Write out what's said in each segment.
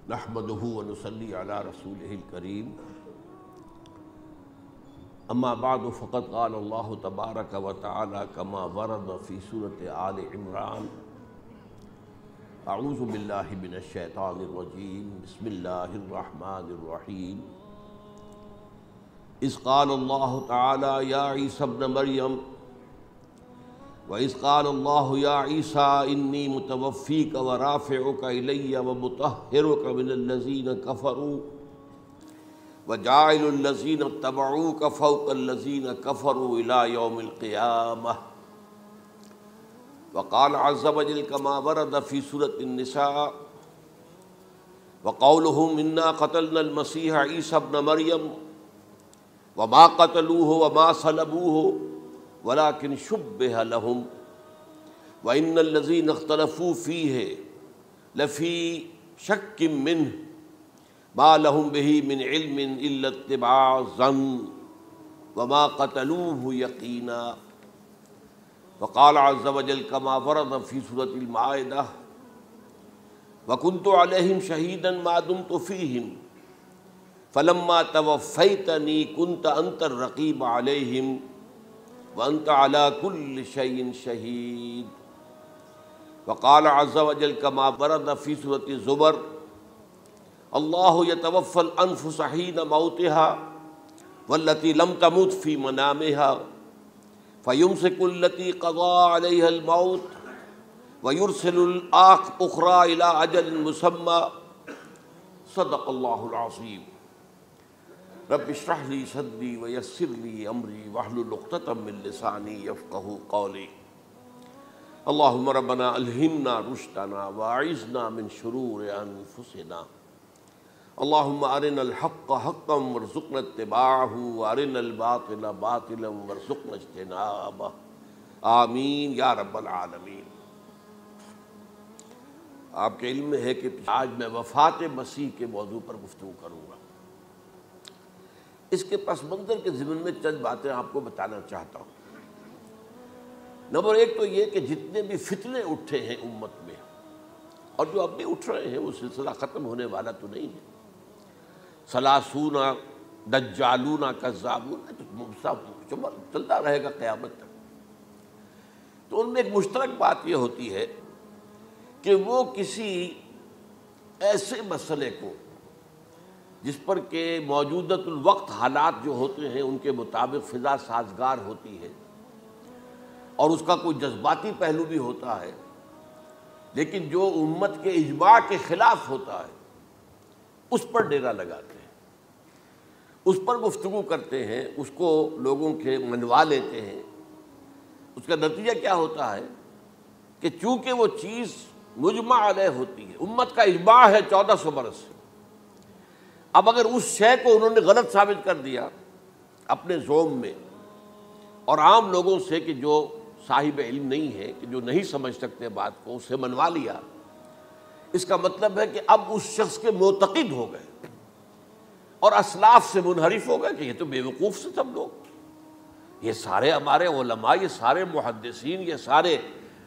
نحمده ونصلي على رسوله الكريم اما بعد فقد قال الله تبارك وتعالى كما ورد في سورة آل عمران اعوذ باللہ من الشیطان الرجیم بسم اللہ الرحمن الرحیم اذ قال اللہ تعالی یا عیسی ابن مریم وَإِذْ قَالَ اللَّهُ يَا عِيسَىٰ إِنِّي مُتَوَفِّيكَ وَرَافِعُكَ إِلَيَّ وَمُطَهِّرُكَ مِنَ الَّذِينَ كَفَرُوا وَجَاعِلُ الَّذِينَ اتَّبَعُوكَ فَوْقَ الَّذِينَ كَفَرُوا إِلَىٰ يَوْمِ الْقِيَامَةِ وقال عز وجل كما ورد في سورة النساء وقولهم إنا قتلنا المسيح عيسى ابن مريم وما قتلوه وما صلبوه ولكن شبه لهم وإن الذين اختلفوا فيه لفي شك منه ما لهم به من علم إلا اتباع الظن وما قتلوه يقينا وقال عز وجل كما ورد في سورة المائدة وكنت عليهم شهيدا ما دمت فيهم فلما توفيتني كنت أنت الرقيب عليهم وأنت على كل شيء شهيد وقال عز وجل كما ورد في سورة الزمر الله يتوفى الأنفس حين موتها والتي لم تمت في منامها فيمسك التي قضى عليها الموت ويرسل الأخرى إلى أجل مسمى صدق الله العظيم رب اشرح لي صدري ويسر لي امري واحلل عقدة من لساني يفقهوا قولي اللهم ربنا الهمنا رشدنا واعذنا من شرور انفسنا اللهم ارنا الحق حقا وارزقنا اتباعه وارنا الباطل باطلا وارزقنا اجتنابه آمین یا رب العالمین۔ آپ کے علم میں ہے کہ آج میں وفات مسیح کے موضوع پر گفتگو کروں گا۔ اس کے پس منظر کے ضمن میں چند باتیں آپ کو بتانا چاہتا ہوں۔ نمبر ایک تو یہ کہ جتنے بھی فتنے اٹھے ہیں امت میں اور جو اب بھی اٹھ رہے ہیں وہ سلسلہ ختم ہونے والا تو نہیں ہے۔ ثلاثون دجالون کذابون چلتا رہے گا قیامت تک۔ تو ان میں ایک مشترک بات یہ ہوتی ہے کہ وہ کسی ایسے مسئلے کو جس پر کہ موجودۃ الوقت حالات جو ہوتے ہیں ان کے مطابق فضا سازگار ہوتی ہے اور اس کا کوئی جذباتی پہلو بھی ہوتا ہے، لیکن جو امت کے اجماع کے خلاف ہوتا ہے اس پر ڈیرا لگاتے ہیں، اس پر گفتگو کرتے ہیں، اس کو لوگوں کے منوا لیتے ہیں۔ اس کا نتیجہ کیا ہوتا ہے کہ چونکہ وہ چیز مجمع علیہ ہوتی ہے، امت کا اجماع ہے 1400 برس سے، اب اگر اس شے کو انہوں نے غلط ثابت کر دیا اپنے زوم میں اور عام لوگوں سے کہ جو صاحب علم نہیں ہے، کہ جو نہیں سمجھ سکتے بات کو، اس سے منوا لیا، اس کا مطلب ہے کہ اب اس شخص کے معتقد ہو گئے اور اسلاف سے منحرف ہو گئے کہ یہ تو بے وقوف سے سب لوگ، یہ سارے ہمارے علماء، یہ سارے محدثین، یہ سارے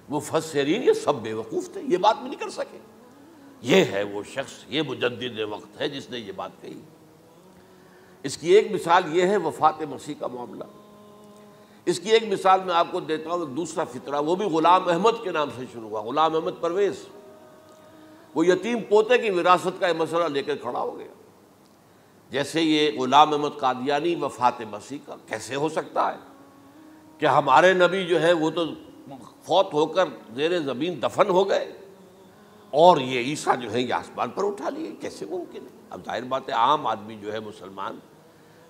مفسرین، یہ سب بے وقوف تھے، یہ بات بھی نہیں کر سکے۔ یہ ہے وہ شخص، یہ مجدد وقت ہے جس نے یہ بات کہی۔ اس کی ایک مثال یہ ہے وفات مسیح کا معاملہ۔ اس کی ایک مثال میں آپ کو دیتا ہوں، ایک دوسرا فطرہ، وہ بھی غلام احمد کے نام سے شروع ہوا، غلام احمد پرویز۔ وہ یتیم پوتے کی وراثت کا مسئلہ لے کر کھڑا ہو گیا۔ جیسے یہ غلام احمد قادیانی وفات مسیح کا کیسے ہو سکتا ہے کہ ہمارے نبی جو ہے وہ تو فوت ہو کر زیر زمین دفن ہو گئے اور یہ عیسیٰ جو ہے یہ آسمان پر اٹھا لیے، کیسے ممکن ہے؟ اب ظاہر بات ہے عام آدمی جو ہے مسلمان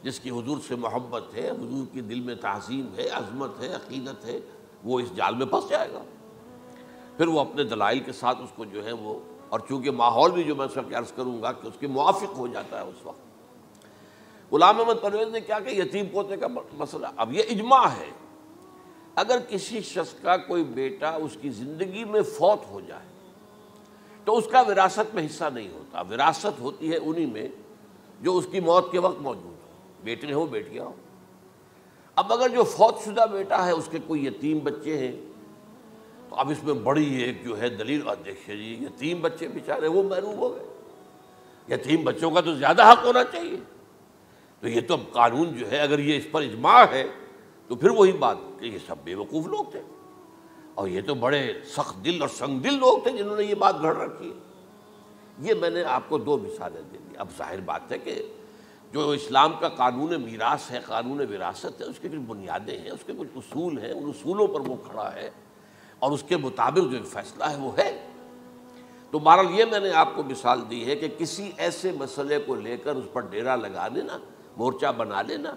جس کی حضور سے محبت ہے، حضور کی دل میں تعظیم ہے، عظمت ہے، عقیدت ہے، وہ اس جال میں پھنس جائے گا۔ پھر وہ اپنے دلائل کے ساتھ اس کو جو ہے وہ، اور چونکہ ماحول بھی جو میں سب عرض کروں گا کہ اس کے موافق ہو جاتا ہے اس وقت۔ غلام احمد پرویز نے کیا کہ یتیم پوتے کا مسئلہ، اب یہ اجماع ہے اگر کسی شخص کا کوئی بیٹا اس کی زندگی میں فوت ہو جائے تو اس کا وراثت میں حصہ نہیں ہوتا، وراثت ہوتی ہے انہی میں جو اس کی موت کے وقت موجود ہو، بیٹے ہوں بیٹیاں ہوں۔ اب اگر جو فوت شدہ بیٹا ہے اس کے کوئی یتیم بچے ہیں تو اب اس میں بڑی ایک جو ہے دلیل، دیکھیے جی یتیم بچے بیچارے وہ محروم ہو گئے، یتیم بچوں کا تو زیادہ حق ہونا چاہیے۔ تو یہ تو اب قانون جو ہے اگر یہ اس پر اجماع ہے تو پھر وہی بات کہ یہ سب بے وقوف لوگ تھے، اور یہ تو بڑے سخت دل اور سنگ دل لوگ تھے جنہوں نے یہ بات گھڑ رکھی ہے۔ یہ میں نے آپ کو دو مثالیں دے دی۔ اب ظاہر بات ہے کہ جو اسلام کا قانون میراث ہے، قانون وراثت ہے، اس کی کچھ بنیادیں ہیں، اس کے کچھ اصول ہیں، ان اصولوں پر وہ کھڑا ہے اور اس کے مطابق جو فیصلہ ہے وہ ہے۔ تو بہرحال یہ میں نے آپ کو مثال دی ہے کہ کسی ایسے مسئلے کو لے کر اس پر ڈیرا لگا لینا، مورچہ بنا لینا،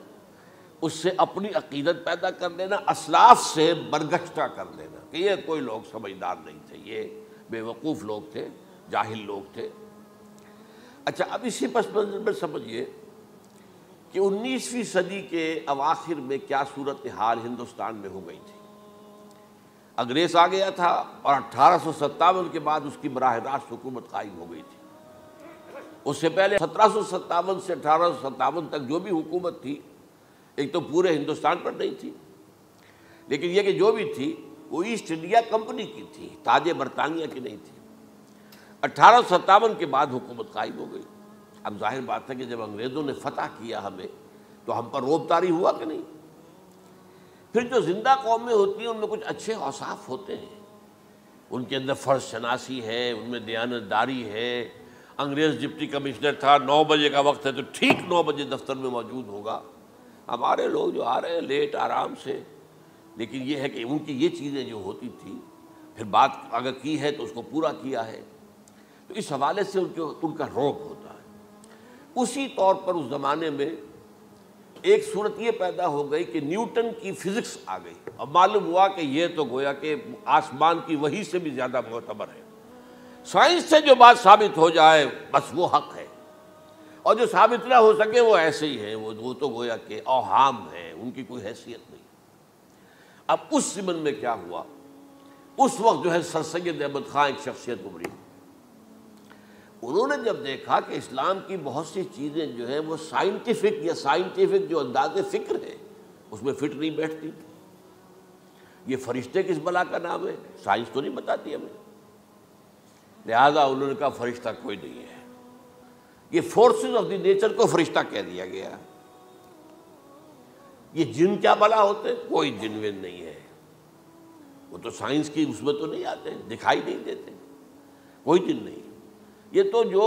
اس سے اپنی عقیدت پیدا کر لینا، اسلاف سے برگشتہ کر لینا کہ یہ کوئی لوگ سمجھدار نہیں تھے، یہ بے وقوف لوگ تھے، جاہل لوگ تھے۔ اچھا، اب اسی پس منظر میں سمجھیے کہ 19ویں صدی کے اواخر میں کیا صورتحال ہندوستان میں ہو گئی تھی۔ انگریز آ گیا تھا اور 1857 کے بعد اس کی براہ راست حکومت قائم ہو گئی تھی۔ اس سے پہلے 1757 سے 1857 تک جو بھی حکومت تھی، ایک تو پورے ہندوستان پر نہیں تھی، لیکن یہ کہ جو بھی تھی وہ ایسٹ انڈیا کمپنی کی تھی، تاج برطانیہ کی نہیں تھی۔ 1857 کے بعد حکومت قائم ہو گئی۔ اب ظاہر بات ہے کہ جب انگریزوں نے فتح کیا ہمیں تو ہم پر رعب طاری ہوا کہ نہیں۔ پھر جو زندہ قومیں ہوتی ہیں ان میں کچھ اچھے اوصاف ہوتے ہیں، ان کے اندر فرض شناسی ہے، ان میں دیانتداری ہے۔ انگریز ڈپٹی کمشنر تھا، 9 بجے کا وقت ہے تو ٹھیک 9 بجے دفتر میں موجود ہوگا۔ ہمارے لوگ جو آ رہے ہیں لیٹ آرام سے، لیکن یہ ہے کہ ان کی یہ چیزیں جو ہوتی تھی، پھر بات اگر کی ہے تو اس کو پورا کیا ہے، تو اس حوالے سے ان کا رعب ہوتا ہے۔ اسی طور پر اس زمانے میں ایک صورت یہ پیدا ہو گئی کہ نیوٹن کی فزکس آ گئی، اور معلوم ہوا کہ یہ تو گویا کہ آسمان کی وحی سے بھی زیادہ معتبر ہے۔ سائنس سے جو بات ثابت ہو جائے بس وہ حق ہے، اور جو ثابت نہ ہو سکے وہ ایسے ہی ہیں، وہ تو گویا کہ اوہام ہیں، ان کی کوئی حیثیت نہیں۔ اب اس زمن میں کیا ہوا، اس وقت جو ہے سر سید احمد خان ایک شخصیت ابھری۔ انہوں نے جب دیکھا کہ اسلام کی بہت سی چیزیں جو ہیں وہ سائنٹیفک جو انداز فکر ہے اس میں فٹ نہیں بیٹھتی۔ یہ فرشتے کس بلا کا نام ہے، سائنس تو نہیں بتاتی ہمیں، لہذا انہوں نے کہا فرشتہ کوئی نہیں ہے۔ یہ فورسز آف دی نیچر کو فرشتہ کہہ دیا گیا۔ یہ جن کیا بلا ہوتے، کوئی جن ون نہیں ہے، وہ تو سائنس کی اس میں تو نہیں آتے، دکھائی نہیں دیتے، کوئی جن نہیں۔ یہ تو جو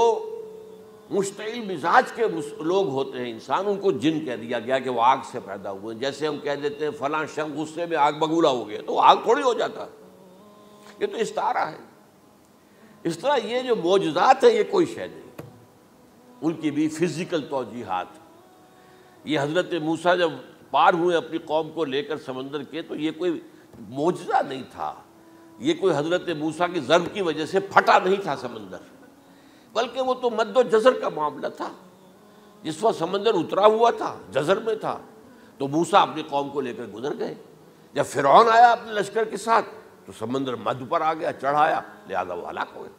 مشتعل مزاج کے لوگ ہوتے ہیں انسان، ان کو جن کہہ دیا گیا کہ وہ آگ سے پیدا ہوئے۔ جیسے ہم کہہ دیتے ہیں فلاں شخص غصے میں آگ بگولا ہو گیا، تو آگ تھوڑی ہو جاتا، یہ تو استعارہ ہے۔ اس طرح یہ جو معجزات ہیں یہ کوئی شے نہیں، ان کی بھی فزیکل توجیحات۔ یہ حضرت موسیٰ جب پار ہوئے اپنی قوم کو لے کر سمندر کے، تو یہ کوئی معجزہ نہیں تھا، یہ کوئی حضرت موسیٰ کی ضرب کی وجہ سے پھٹا نہیں تھا سمندر، بلکہ وہ تو مد و جزر کا معاملہ تھا۔ جس وقت سمندر اترا ہوا تھا، جزر میں تھا، تو موسیٰ اپنی قوم کو لے کر گزر گئے۔ جب فرعون آیا اپنے لشکر کے ساتھ تو سمندر مد پر آ گیا، چڑھ آیا، لہذا وہ ہلاک ہو گئے۔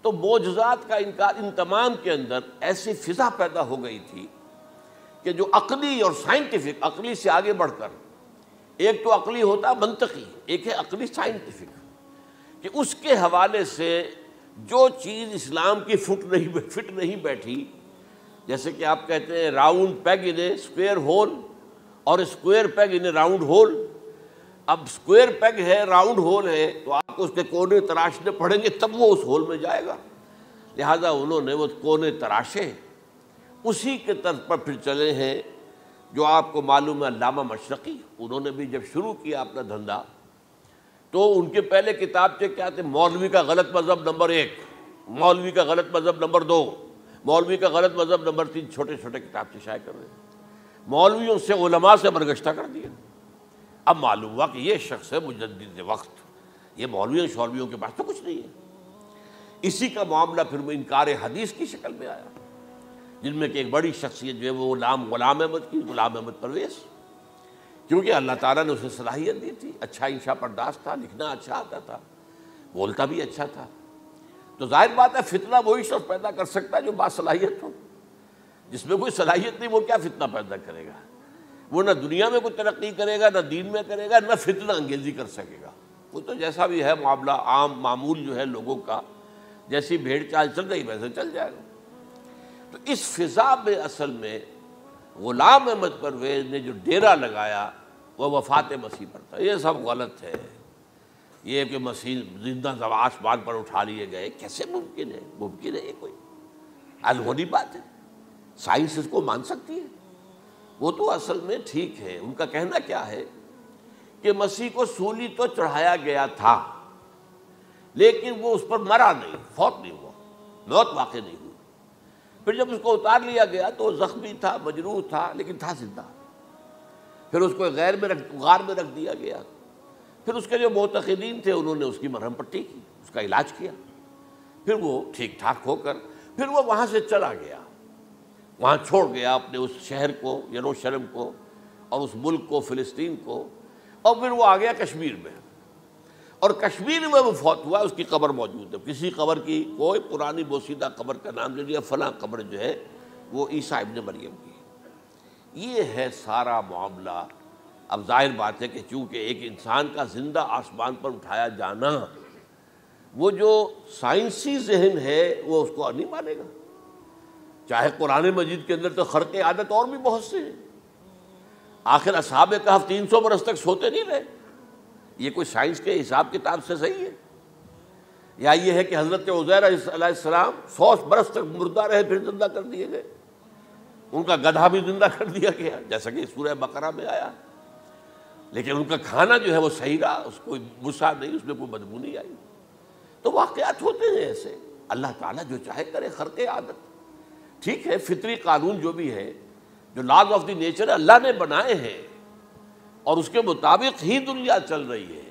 تو معجزات کا انکار، ان تمام کے اندر ایسی فضا پیدا ہو گئی تھی کہ جو عقلی اور سائنٹیفک، عقلی سے آگے بڑھ کر، ایک تو عقلی ہوتا منطقی، ایک ہے عقلی سائنٹیفک، کہ اس کے حوالے سے جو چیز اسلام کی فٹ نہیں بیٹھی، جیسے کہ آپ کہتے ہیں round peg in a square hole اور square peg in a round hole. اب اسکوئر پیگ ہے، راؤنڈ ہول ہے، تو آپ کو اس کے کونے تراشنے پڑیں گے تب وہ اس ہول میں جائے گا، لہذا انہوں نے وہ کونے تراشے، اسی کے طرز پر پھر چلے ہیں۔ جو آپ کو معلوم ہے علامہ مشرقی، انہوں نے بھی جب شروع کیا اپنا دھندا تو ان کے پہلے کتابچے کیا تھے، مولوی کا غلط مذہب نمبر 1، مولوی کا غلط مذہب نمبر 2، مولوی کا غلط مذہب نمبر 3، چھوٹے چھوٹے کتابچے شائع کر رہے ہیں، مولویوں سے علماء سے برگشتہ کر دیا۔ اب معلوم ہوا کہ یہ شخص ہے مجدد وقت، یہ مولویوں کے پاس تو کچھ نہیں ہے۔ اسی کا معاملہ پھر انکار حدیث کی شکل میں آیا، جن میں کہ ایک بڑی شخصیت جو ہے وہ غلام احمد کی، غلام احمد پرویز، کیونکہ اللہ تعالیٰ نے اسے صلاحیت دی تھی، اچھا انشاء پرداز تھا، لکھنا اچھا آتا تھا، بولتا بھی اچھا تھا، تو ظاہر بات ہے فتنہ وہی شخص پیدا کر سکتا ہے جو باصلاحیت ہو۔ جس میں کوئی صلاحیت نہیں وہ کیا فتنہ پیدا کرے گا، وہ نہ دنیا میں کوئی ترقی کرے گا، نہ دین میں کرے گا، نہ فتنہ انگیزی کر سکے گا۔ وہ تو جیسا بھی ہے معاملہ، عام معمول جو ہے لوگوں کا، جیسی بھیڑ چال چل رہی ویسے چل جائے گا۔ تو اس فضا میں اصل میں غلام احمد پرویز نے جو ڈیرا لگایا وہ وفات مسیح پر تھا۔ یہ سب غلط ہے۔ یہ کہ مسیح زندہ آسمان پر اٹھا لیے گئے، کیسے ممکن ہے؟ ممکن ہے یہ کوئی الہونی بات ہے؟ سائنس اس کو مان سکتی ہے؟ وہ تو اصل میں ٹھیک ہے، ان کا کہنا کیا ہے کہ مسیح کو سولی تو چڑھایا گیا تھا لیکن وہ اس پر مرا نہیں، فوت نہیں ہوا، موت واقع نہیں ہوئی۔ پھر جب اس کو اتار لیا گیا تو وہ زخمی تھا، مجروح تھا، لیکن تھا زندہ۔ پھر اس کو غار میں رکھ دیا گیا۔ پھر اس کے جو معتقدین تھے انہوں نے اس کی مرہم پٹی کی، اس کا علاج کیا، پھر وہ ٹھیک ٹھاک ہو کر پھر وہ وہاں سے چلا گیا، وہاں چھوڑ گیا اپنے اس شہر کو، یروشلم کو، اور اس ملک کو، فلسطین کو، اور پھر وہ آ گیا کشمیر میں، اور کشمیر میں وہ فوت ہوا۔ اس کی قبر موجود ہے، کسی قبر کی کوئی پرانی بوسیدہ قبر کا نام لے لیا، فلاں قبر جو ہے وہ عیسیٰ ابن مریم کی۔ یہ ہے سارا معاملہ۔ اب ظاہر بات ہے کہ چونکہ ایک انسان کا زندہ آسمان پر اٹھایا جانا، وہ جو سائنسی ذہن ہے وہ اس کو نہیں مانے گا۔ چاہے قرآن مجید کے اندر تو خرق عادت اور بھی بہت سے ہیں۔ آخر اصحاب کہف 300 برس تک سوتے نہیں رہے، یہ کوئی سائنس کے حساب کتاب سے صحیح ہے؟ یا یہ ہے کہ حضرت عزیر علیہ السلام 100 برس تک مردہ رہے پھر زندہ کر دیے گئے، ان کا گدھا بھی زندہ کر دیا گیا جیسا کہ سورہ بقرہ میں آیا، لیکن ان کا کھانا جو ہے وہ صحیح رہا، اس کو مسا نہیں، اس میں کوئی بدبو نہیں آئی۔ تو واقعات ہوتے ہیں ایسے، اللہ تعالیٰ جو چاہے کرے، خرق عادت ٹھیک ہے۔ فطری قانون جو بھی ہے، جو لاز آف دی نیچر اللہ نے بنائے ہیں اور اس کے مطابق ہی دنیا چل رہی ہے،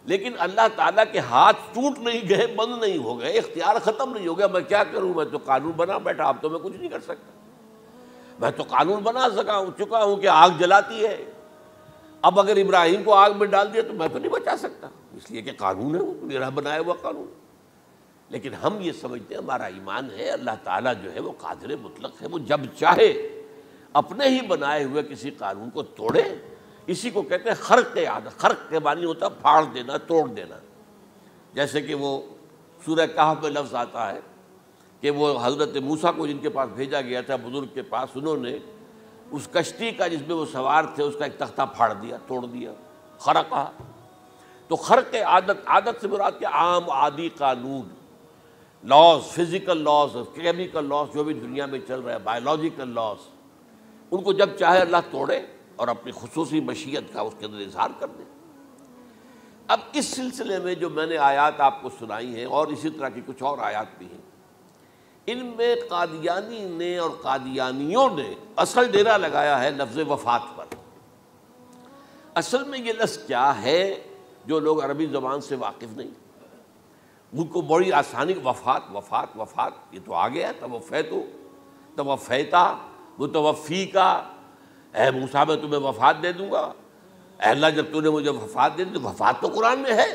لیکن اللہ تعالیٰ کے ہاتھ ٹوٹ نہیں گئے، بند نہیں ہو گئے، اختیار ختم نہیں ہو گیا۔ میں کیا کروں؟ میں تو قانون بنا بیٹھا، اب تو میں کچھ نہیں کر سکتا۔ میں تو قانون بنا چکا ہوں کہ آگ جلاتی ہے، اب اگر ابراہیم کو آگ میں ڈال دیا تو میں تو نہیں بچا سکتا، اس لیے کہ قانون ہے، وہ میرا بنایا ہوا قانون۔ لیکن ہم یہ سمجھتے ہیں، ہمارا ایمان ہے اللہ تعالیٰ جو ہے وہ قادر مطلق ہے، وہ جب چاہے اپنے ہی بنائے ہوئے کسی قانون کو توڑے۔ اسی کو کہتے ہیں خرق عادت۔ خرق کے معنی ہوتا ہے پھاڑ دینا، توڑ دینا۔ جیسے کہ وہ سورہ کہف میں لفظ آتا ہے کہ وہ حضرت موسیٰ کو جن کے پاس بھیجا گیا تھا، بزرگ کے پاس، انہوں نے اس کشتی کا جس میں وہ سوار تھے اس کا ایک تختہ پھاڑ دیا، توڑ دیا، خرقہ۔ تو خرق عادت، عادت سے مراد کہ عام عادی قانون، laws, physical laws, chemical laws جو بھی دنیا میں چل رہا ہے، بایولوجیکل لاز، ان کو جب چاہے اللہ توڑے اور اپنی خصوصی مشیت کا اس کے اندر اظہار کر دے۔ اب اس سلسلے میں جو میں نے آیات آپ کو سنائی ہیں، اور اسی طرح کی کچھ اور آیات بھی ہیں، ان میں قادیانی نے اور قادیانیوں نے اصل ڈیرا لگایا ہے لفظ وفات پر۔ اصل میں یہ لفظ کیا ہے جو لوگ عربی زبان سے واقف نہیں، ان کو بڑی آسانی، وفات وفات وفات، یہ تو آ گیا، توفیتو، توفیتا، متوفی کا، اے موسیٰ میں تمہیں وفات دے دوں گا، اے اللہ جب تو نے مجھے وفات دے دی، تو وفات تو قرآن میں ہے۔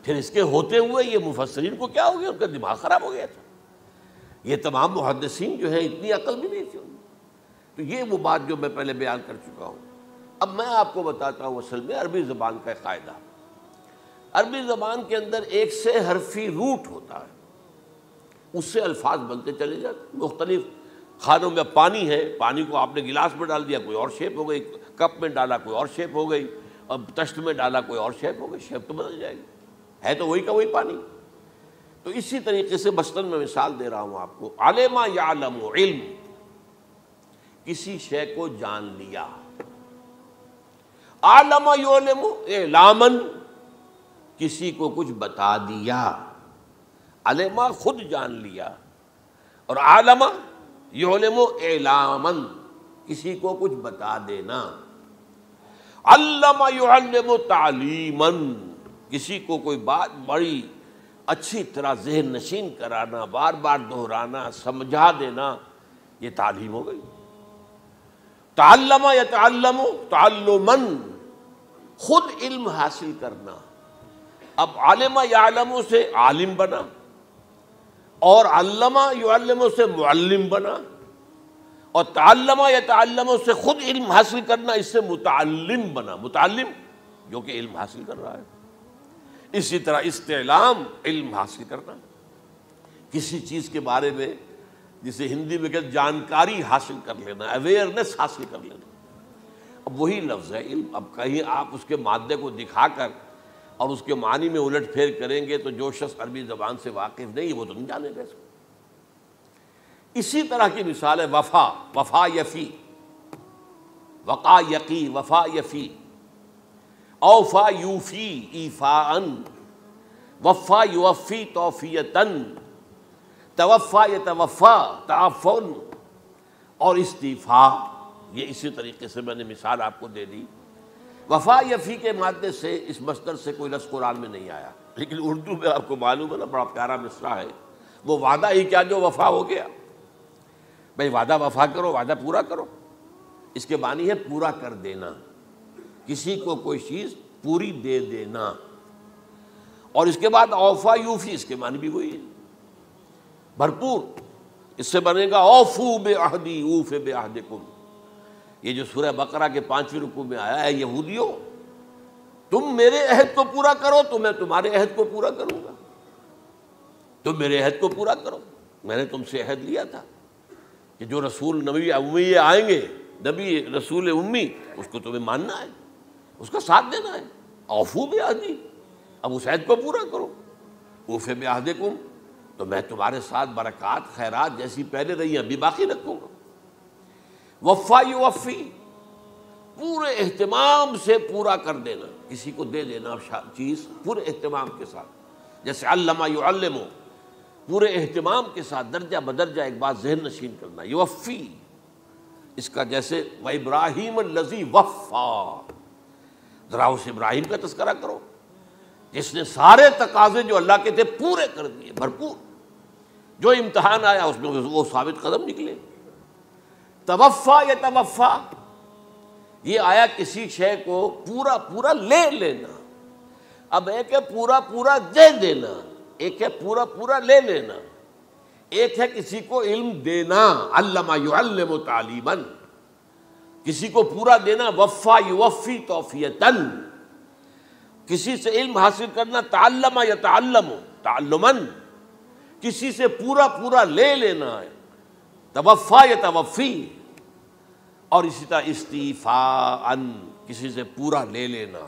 پھر اس کے ہوتے ہوئے یہ مفسرین کو کیا ہو گیا؟ ان کا دماغ خراب ہو گیا تھا۔ یہ تمام محدثین جو ہیں اتنی عقل بھی نہیں تھی۔ تو یہ وہ بات جو میں پہلے بیان کر چکا ہوں۔ اب میں آپ کو بتاتا ہوں اصل میں عربی زبان کا قاعدہ۔ عربی زبان کے اندر ایک سے حرفی روٹ ہوتا ہے، اس سے الفاظ بنتے چلے جاتے۔ مختلف خانوں میں پانی ہے، پانی کو آپ نے گلاس میں ڈال دیا، کوئی اور شیپ ہو گئی، کپ میں ڈالا کوئی اور شیپ ہو گئی، اور تشت میں ڈالا کوئی اور شیپ ہو گئی، شیپ تو بدل جائے گی، ہے تو وہی کا وہی پانی۔ تو اسی طریقے سے مثلاً میں مثال دے رہا ہوں آپ کو، علم یعلم، علم، کسی شے کو جان لیا، عالم یعلم، اعلامن، کسی کو کچھ بتا دیا، علم خود جان لیا، اور عالم یعلم اعلامن، کسی کو کچھ بتا دینا، علم یعلم تعلیمن، کسی کو کوئی بات بڑی اچھی طرح ذہن نشین کرانا، بار بار دہرانا، سمجھا دینا، یہ تعلیم ہو گئی۔ تعلم یتعلم تعلمن، خود علم حاصل کرنا۔ اب علم یعلم سے عالم بنا، اور علم یعلم سے معلم بنا، اور تعلم یتعلم سے خود علم حاصل کرنا، اس سے متعلم بنا، متعلم جو کہ علم حاصل کر رہا ہے۔ اسی طرح استعلام، علم حاصل کرنا، کسی چیز کے بارے میں جسے ہندی میں کہتے جانکاری حاصل کر لینا، اویئرنیس حاصل کر لینا۔ اب وہی لفظ ہے علم، اب کہیں آپ اس کے مادے کو دکھا کر اور اس کے معنی میں الٹ پھیر کریں گے تو جو شخص عربی زبان سے واقف نہیں وہ تو نہیں جانے گا اس کو۔ اسی طرح کی مثال ہے وفا، وفا یفی، وقا یقی، وفا یفی، اوفا یوفی ایفاءً، وفا یوفی توفیتاً، توفا یتوفا تعفن، اور استیفاء۔ یہ اسی طریقے سے میں نے مثال آپ کو دے دی۔ وفا یفی کے مادے سے اس مصدر سے کوئی لفظ قرآن میں نہیں آیا، لیکن اردو میں آپ کو معلوم ہے نا، بڑا پیارا مصرع ہے، وہ وعدہ ہی کیا جو وفا ہو گیا۔ بھئی وعدہ وفا کرو، وعدہ پورا کرو، اس کے معنی ہے پورا کر دینا، کسی کو کوئی چیز پوری دے دینا۔ اور اس کے بعد اوفا یوفی، اس کے معنی بھی وہی ہے، بھرپور۔ اس سے بنے گا اوفو بعہدی اوف بعہدکم، یہ جو سورہ بقرہ کے 5ویں رکوع میں آیا ہے، یہودیوں تم میرے عہد کو پورا کرو تو میں تمہارے عہد کو پورا کروں گا، تم میرے عہد کو پورا کرو، میں نے تم سے عہد لیا تھا کہ جو رسول نبی امی آئیں گے، نبی رسول امی، اس کو تمہیں ماننا ہے، اس کا ساتھ دینا ہے۔ اوفو بعہدی، اب اس عہد کو پورا کرو، اوف بعہدکم، تو میں تمہارے ساتھ برکات خیرات جیسی پہلے رہی ہیں ابھی باقی رکھوں گا۔ وفا یوفی، پورے اہتمام سے پورا کر دینا، کسی کو دے دینا چیز پورے اہتمام کے ساتھ، جیسے علم یعلم، پورے اہتمام کے ساتھ درجہ بدرجہ ایک بات ذہن نشین کرنا۔ یوفی، اس کا جیسے وَإِبْرَاهِيمَ الَّذِي وَفَّى، ذرا اس ابراہیم کا تذکرہ کرو جس نے سارے تقاضے جو اللہ کے تھے پورے کر دیے، بھرپور۔ جو امتحان آیا اس میں وہ ثابت قدم نکلے۔ توفا یا توفا، یہ آیا کسی شے کو پورا پورا لے لینا۔ اب ایک ہے پورا پورا دے دینا، ایک ہے پورا پورا لے لینا، ایک ہے کسی کو علم دینا، علم یعلم تعلیماً، کسی کو پورا دینا، وفا یوفی توفیتاً، کسی سے علم حاصل کرنا، تعلم یتعلم تعلماً، کسی سے پورا پورا لے لینا ہے، توفا یتوفی، اور اسی طرح استیفاءً، کسی سے پورا لے لینا۔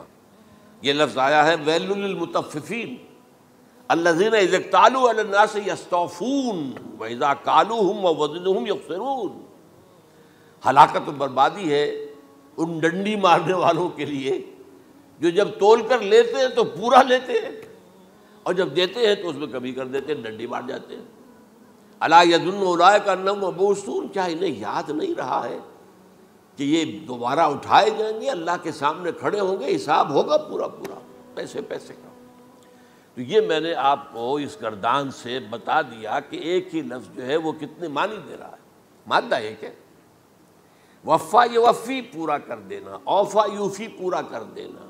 یہ لفظ آیا ہے ویل للمطففین الذین اذا اکتالوا علی الناس یستوفون واذا کالوہم ووزنوہم یخسرون۔ ہلاکت و بربادی ہے ان ڈنڈی مارنے والوں کے لیے جو جب تول کر لیتے ہیں تو پورا لیتے ہیں، اور جب دیتے ہیں تو اس میں کمی کر دیتے ہیں، ڈنڈی مار جاتے ہیں۔ الا یظن اولئک انہم مبعوثون، کیا انہیں یاد نہیں رہا ہے کہ یہ دوبارہ اٹھائے جائیں گے، اللہ کے سامنے کھڑے ہوں گے، حساب ہوگا پورا پورا، پیسے پیسے کا۔ تو یہ میں نے آپ کو اس گردان سے بتا دیا کہ ایک ہی لفظ جو ہے وہ کتنے معنی دے رہا ہے۔ مادہ ایک ہے، وفا یوفی پورا کر دینا، اوفا یوفی پورا کر دینا،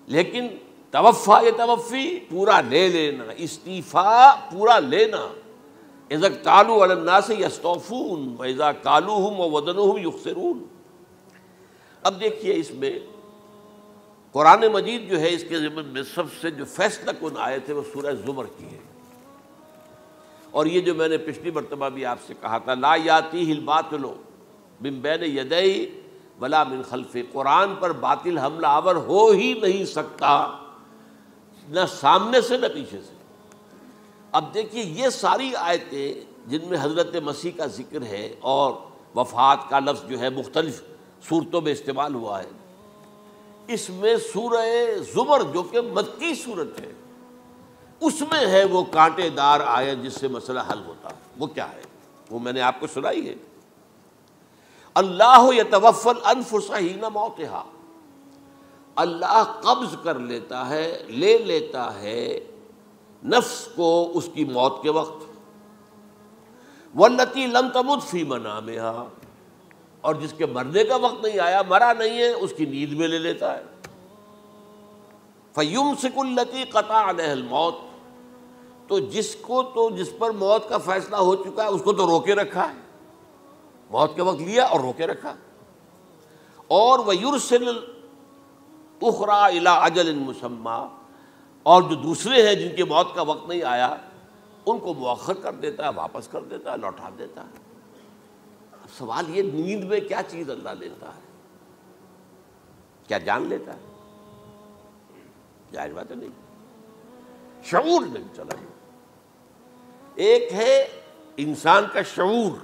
لیکن توفا یتوفی پورا لے لینا، استیفاء پورا لینا، اذا اکتالوا علی الناس یستوفون واذا کالوہم ووزنوہم یخسرون۔ اب دیکھیے اس میں قرآن مجید جو ہے اس کے ضمن میں سب سے جو فیصلہ کن آیت ہے وہ سورہ زمر کی ہے، اور یہ جو میں نے پچھلی مرتبہ بھی آپ سے کہا تھا، لا یاتیہ الباطل من بین یدیہ ولا من خلفہ، قرآن پر باطل حملہ آور ہو ہی نہیں سکتا، نہ سامنے سے نہ پیچھے سے۔ اب دیکھیے یہ ساری آیتیں جن میں حضرت مسیح کا ذکر ہے اور وفات کا لفظ جو ہے مختلف صورتوں میں استعمال ہوا ہے، اس میں سورہ زمر جو کہ مکی صورت ہے اس میں ہے وہ کانٹے دار آیت جس سے مسئلہ حل ہوتا ہے۔ وہ کیا ہے؟ وہ میں نے آپ کو سنائی ہے، اللہ یتوفی الانفس حین موتہا، اللہ قبض کر لیتا ہے، لے لیتا ہے نفس کو اس کی موت کے وقت، واللتی لم تمت فی منامہا، اور جس کے مرنے کا وقت نہیں آیا، مرا نہیں ہے، اس کی نیند میں لے لیتا ہے۔ فیمسک التی قطع علیہ الموت، تو جس پر موت کا فیصلہ ہو چکا ہے اس کو تو روکے رکھا ہے، موت کے وقت لیا اور روکے رکھا۔ اور ویرسل الاخری الی اجل مسمی، اور جو دوسرے ہیں جن کی موت کا وقت نہیں آیا ان کو مؤخر کر دیتا ہے، واپس کر دیتا ہے، لوٹا دیتا ہے۔ اب سوال یہ، نیند میں کیا چیز اللہ لیتا ہے؟ کیا جان لیتا ہے؟ جائز بات ہے نہیں، شعور نہیں چلا گیا۔ ایک ہے انسان کا شعور،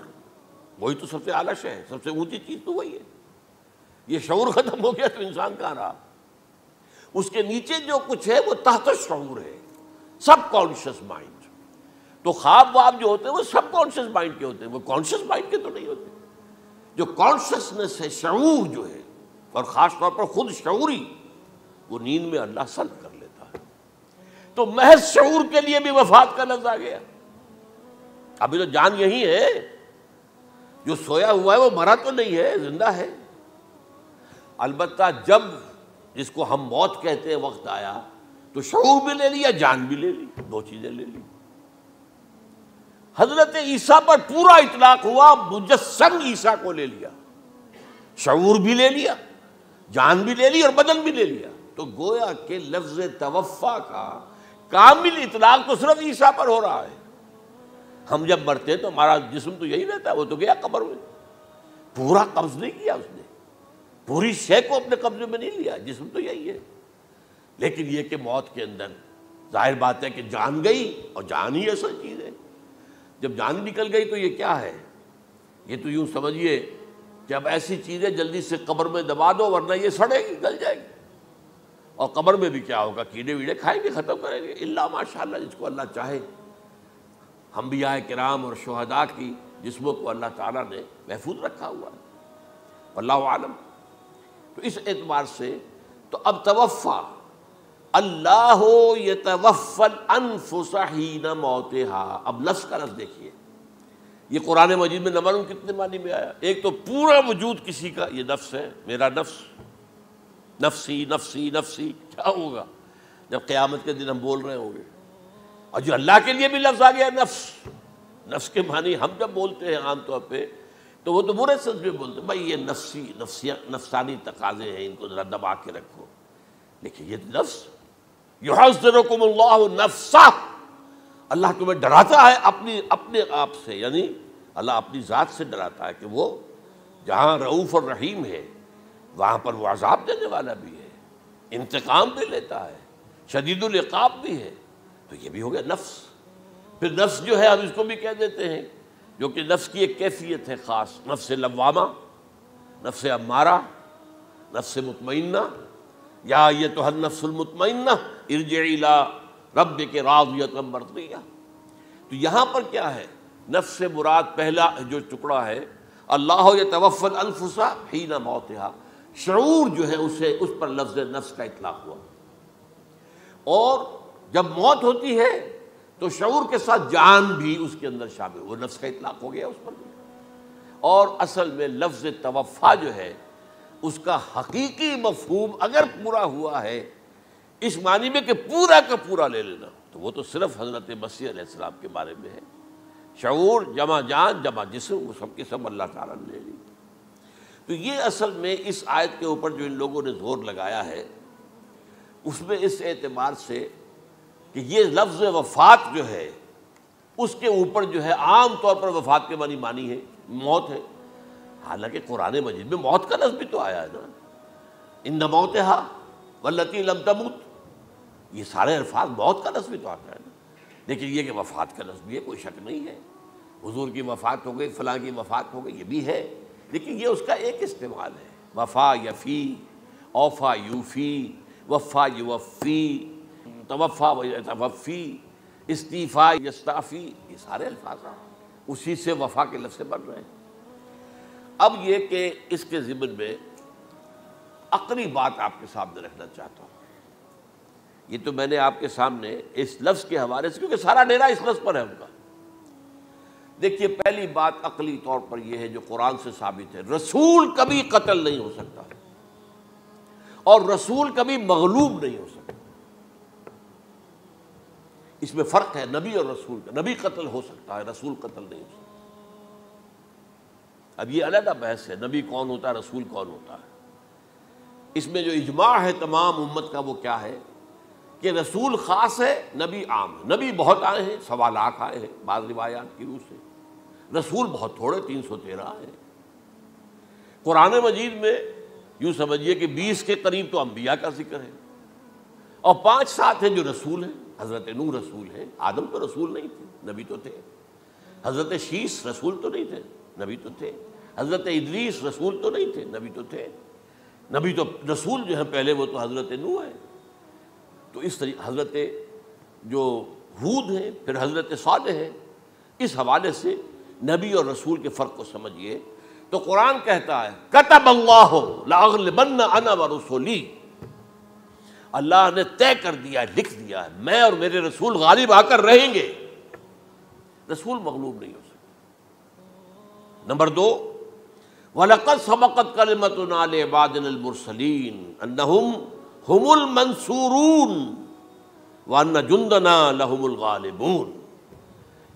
وہی تو سب سے اعلیٰ شے ہے، سب سے اونچی چیز تو وہی ہے۔ یہ شعور ختم ہو گیا تو انسان کہاں رہا؟ اس کے نیچے جو کچھ ہے وہ تحت شعور ہے، سب کانشیس مائنڈ۔ تو خواب واب جو ہوتے ہیں وہ سب کانشیس مائنڈ کے ہوتے ہیں، وہ کانشیس مائنڈ کے تو نہیں ہوتے۔ جو کانشیسنس ہے، شعور جو ہے، اور خاص طور پر خود شعوری، وہ نیند میں اللہ سلب کر لیتا ہے۔ تو محض شعور کے لیے بھی وفات کا لفظ آ گیا۔ ابھی تو جان یہی ہے، جو سویا ہوا ہے وہ مرا تو نہیں ہے، زندہ ہے۔ البتہ جب جس کو ہم موت کہتے ہیں وقت آیا تو شعور بھی لے لیا، جان بھی لے لی، دو چیزیں لے لی۔ حضرت عیسیٰ پر پورا اطلاق ہوا، مجسم عیسیٰ کو لے لیا، شعور بھی لے لیا، جان بھی لے لی اور بدن بھی لے لیا۔ تو گویا کہ لفظ توفا کا کامل اطلاق تو صرف عیسیٰ پر ہو رہا ہے۔ ہم جب مرتے ہیں تو ہمارا جسم تو یہی رہتا ہے، وہ تو گیا قبر میں، پورا قبض نہیں کیا اس نے، پوری شے کو اپنے قبضے میں نہیں لیا، جسم تو یہی ہے۔ لیکن یہ کہ موت کے اندر ظاہر بات ہے کہ جان گئی، اور جان ہی اصل چیز ہے۔ جب جان نکل گئی تو یہ کیا ہے؟ یہ تو یوں سمجھیے کہ اب ایسی چیزیں جلدی سے قبر میں دبا دو، ورنہ یہ سڑے گی، گل جائے گی۔ اور قبر میں بھی کیا ہوگا؟ کیڑے ویڑے کھائیں گے، ختم کریں گے، الا ماشاءاللہ جس کو اللہ چاہے۔ انبیاء کرام اور شہداء کی جسموں کو اللہ تعالیٰ نے محفوظ رکھا ہوا ہے، واللہ عالم۔ تو اس اعتبار سے تو اب توفا، اللہ یتوفی الانفس حین موتها۔ اب لفظ کا لفظ دیکھیے، یہ قرآن مجید میں نمبر کتنے معنی میں آیا؟ ایک تو پورا وجود کسی کا یہ نفس ہے، میرا نفس، نفسی نفسی نفسی۔ کیا ہوگا جب قیامت کے دن ہم بول رہے ہوں گے؟ اور جو اللہ کے لیے بھی لفظ آ گیا نفس، نفس کے معنی ہم جب بولتے ہیں عام طور پہ تو وہ تو برے سنس میں بولتے ہیں، بھائی یہ نفسانی تقاضے ہیں، ان کو ذرا دبا کے رکھو۔ لیکن یہ نفس، یحذرکم اللہ نفسہ، اللہ تمہیں ڈراتا ہے اپنے آپ سے، یعنی اللہ اپنی ذات سے ڈراتا ہے کہ وہ جہاں رؤوف اور رحیم ہے وہاں پر وہ عذاب دینے والا بھی ہے، انتقام بھی لیتا ہے، شدید العقاب بھی ہے۔ تو یہ بھی ہو گیا نفس۔ پھر نفس جو ہے ہم اس کو بھی کہہ دیتے ہیں، جو کہ نفس کی ایک کیفیت ہے خاص، نفس لوامہ، نفس امارہ، نفس مطمئنہ، یا ایتھا النفس المطمئنہ ارجعی الی ربک راضیۃ مرضیہ۔ تو یہاں پر کیا ہے؟ نفس سے مراد پہلا جو ٹکڑا ہے، اللہ یتوفی الانفس حین موتہا، شعور جو ہے اس پر لفظ نفس کا اطلاق ہوا۔ اور جب موت ہوتی ہے تو شعور کے ساتھ جان بھی اس کے اندر شامل، وہ نفس کا اطلاق ہو گیا اس پر بھی۔ اور اصل میں لفظ توفا جو ہے اس کا حقیقی مفہوم اگر پورا ہوا ہے اس معنی میں کہ پورا کا پورا لے لینا، تو وہ تو صرف حضرت مسیح علیہ السلام کے بارے میں ہے۔ شعور جمع جان جمع جسم، وہ سب کے سب اللہ تعالیٰ نے لے لی۔ تو یہ اصل میں اس آیت کے اوپر جو ان لوگوں نے زور لگایا ہے، اس میں اس اعتبار سے کہ یہ لفظ وفات جو ہے اس کے اوپر جو ہے عام طور پر وفات کے معنی ہے موت ہے، حالانکہ قرآن مجید میں موت کا لفظ بھی تو آیا ہے نا، ان موتہا واللتی لم تمت، یہ سارے الفاظ موت کا لفظ بھی تو آتا ہے نا۔ لیکن یہ کہ وفات کا لفظ بھی ہے، کوئی شک نہیں ہے، حضور کی وفات ہو گئی، فلاں کی وفات ہو گئی، یہ بھی ہے، لیکن یہ اس کا ایک استعمال ہے۔ وفا یفی، اوفا یوفی، وفا یوفی، توفا و یتوفی، استیفا یستعفی، یہ سارے الفاظ اسی سے وفا کے لفظ سے بن رہے ہیں۔ اب یہ کہ اس کے ضمن میں عقلی بات آپ کے سامنے رکھنا چاہتا ہوں۔ یہ تو میں نے آپ کے سامنے اس لفظ کے حوالے سے، کیونکہ سارا ڈیرا اس لفظ پر ہے ان کا۔ دیکھیے پہلی بات عقلی طور پر یہ ہے جو قرآن سے ثابت ہے، رسول کبھی قتل نہیں ہو سکتا اور رسول کبھی مغلوب نہیں ہو سکتا۔ اس میں فرق ہے نبی اور رسول کا، نبی قتل ہو سکتا ہے، رسول قتل نہیں ہو سکتا۔ اب یہ علیحدہ بحث ہے، نبی کون ہوتا ہے، رسول کون ہوتا ہے۔ اس میں جو اجماع ہے تمام امت کا وہ کیا ہے کہ رسول خاص ہے، نبی عام ہے۔ نبی بہت آئے ہیں، 1.25 لاکھ آئے ہیں بعض روایات کی روح سے، رسول بہت تھوڑے 313 آئے ہیں۔ قرآن مجید میں یوں سمجھیے کہ 20 کے قریب تو انبیاء کا ذکر ہے، اور 5-7 ہیں جو رسول ہیں۔ حضرت نوح رسول ہیں، آدم تو رسول نہیں تھے، نبی تو تھے۔ حضرت شیس رسول تو نہیں تھے، نبی تو تھے۔ حضرت ادریس رسول تو نہیں تھے، نبی تو تھے۔ نبی تو رسول جو ہیں پہلے وہ تو حضرت نوح ہے۔ تو اس طریقے حضرت جو ہود ہیں، پھر حضرت صالح ہیں۔ اس حوالے سے نبی اور رسول کے فرق کو سمجھیے تو قرآن کہتا ہے کتب اللہ لاغلبن انا ورسلی، اللہ نے طے کر دیا ہے، لکھ دیا ہے، میں اور میرے رسول غالب آ کر رہیں گے۔ رسول مغلوب نہیں ہو سکتے۔ نمبر 2، وَلَقَدْ سَبَقَتْ كَلِمَتُنَا لِعِبَادِنَا الْمُرْسَلِينَ أَنَّهُمْ هُمُ الْمَنْصُورُونَ وَأَنَّ جُنْدَنَا لَهُمُ الْغَالِبُونَ۔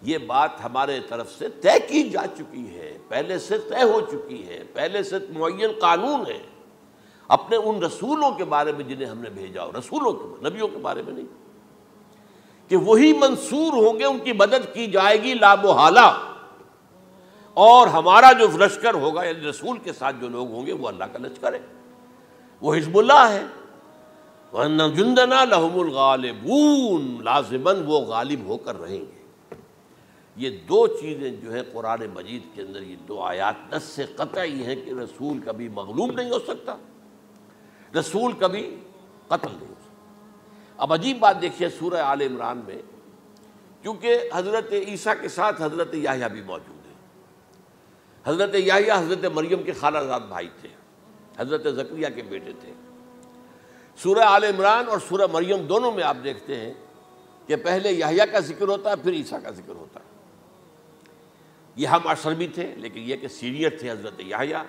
یہ بات ہمارے طرف سے طے کی جا چکی ہے، پہلے سے طے ہو چکی ہے، پہلے سے معین قانون ہے اپنے ان رسولوں کے بارے میں جنہیں ہم نے بھیجا ہو، رسولوں کے، نبیوں کے بارے میں نہیں، کہ وہی منصور ہوں گے، ان کی مدد کی جائے گی لا محالہ، اور ہمارا جو لشکر ہوگا یعنی رسول کے ساتھ جو لوگ ہوں گے وہ اللہ کا لشکر ہے، وہ حزب اللہ ہے۔ وَأَنَّ جُنْدَنَا لَهُمُ الْغَالِبُونَ، لازماً وہ غالب ہو کر رہیں گے۔ یہ 2 چیزیں جو ہے قرآن مجید کے اندر، یہ 2 آیات نص سے قطعی ہیں کہ رسول کبھی مغلوب نہیں ہو سکتا، رسول کبھی قتل نہیں ہو سکتا۔ اب عجیب بات دیکھیے سورہ آل عمران میں، کیونکہ حضرت عیسیٰ کے ساتھ حضرت یحییٰ بھی موجود ہیں۔ حضرت یحییٰ حضرت مریم کے خالہ زاد بھائی تھے، حضرت زکریا کے بیٹے تھے۔ سورہ آل عمران اور سورہ مریم دونوں میں آپ دیکھتے ہیں کہ پہلے یحییٰ کا ذکر ہوتا ہے، پھر عیسیٰ کا ذکر ہوتا ہے۔ یہ ہم عصر بھی تھے، لیکن یہ کہ سینئر تھے حضرت یحییٰ۔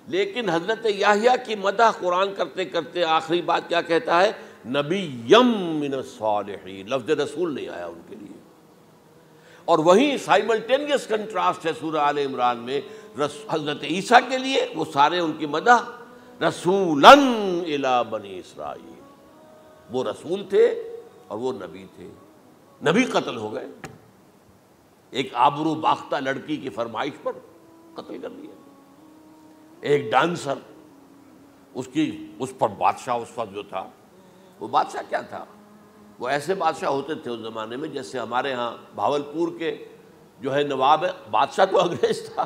لیکن حضرت یحییٰ کی مدح قرآن کرتے کرتے آخری بات کیا کہتا ہے؟ نبیم من الصالحین، لفظ رسول نہیں آیا ان کے لیے۔ اور وہیں سائملٹینیس کنٹراسٹ ہے سورہ آل عمران میں حضرت عیسیٰ کے لیے، وہ سارے ان کی مدح رسولاً الی بنی اسرائیل، وہ رسول تھے اور وہ نبی تھے۔ نبی قتل ہو گئے، ایک آبرو باختہ لڑکی کی فرمائش پر قتل کر دیا۔ ایک ڈانسر، اس پر بادشاہ اس وقت جو تھا، وہ بادشاہ کیا تھا؟ وہ ایسے بادشاہ ہوتے تھے اس زمانے میں جیسے ہمارے ہاں بھاولپور کے جو ہے نواب ہے، بادشاہ تو انگریز تھا،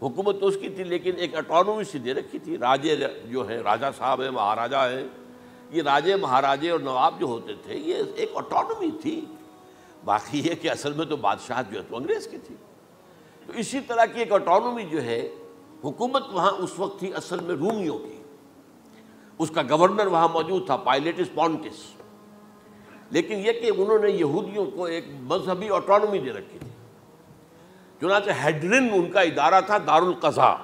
حکومت تو اس کی تھی، لیکن ایک اٹانومی سی دے رکھی تھی۔ راجے جو ہیں، راجہ صاحب ہیں، مہاراجہ ہیں، یہ راجے مہاراجے اور نواب جو ہوتے تھے یہ ایک اٹانومی تھی۔ باقی یہ کہ اصل میں تو بادشاہ جو ہے تو انگریز کی تھی۔ تو اسی طرح کی ایک اٹانومی جو ہے حکومت وہاں اس وقت تھی اصل میں رومیوں کی، اس کا گورنر وہاں موجود تھا پائلیٹس پونٹس، لیکن یہ کہ انہوں نے یہودیوں کو ایک مذہبی اٹانومی دے رکھی تھی۔ چنانچہ ہیڈرن ان کا ادارہ تھا، دارالقضاء،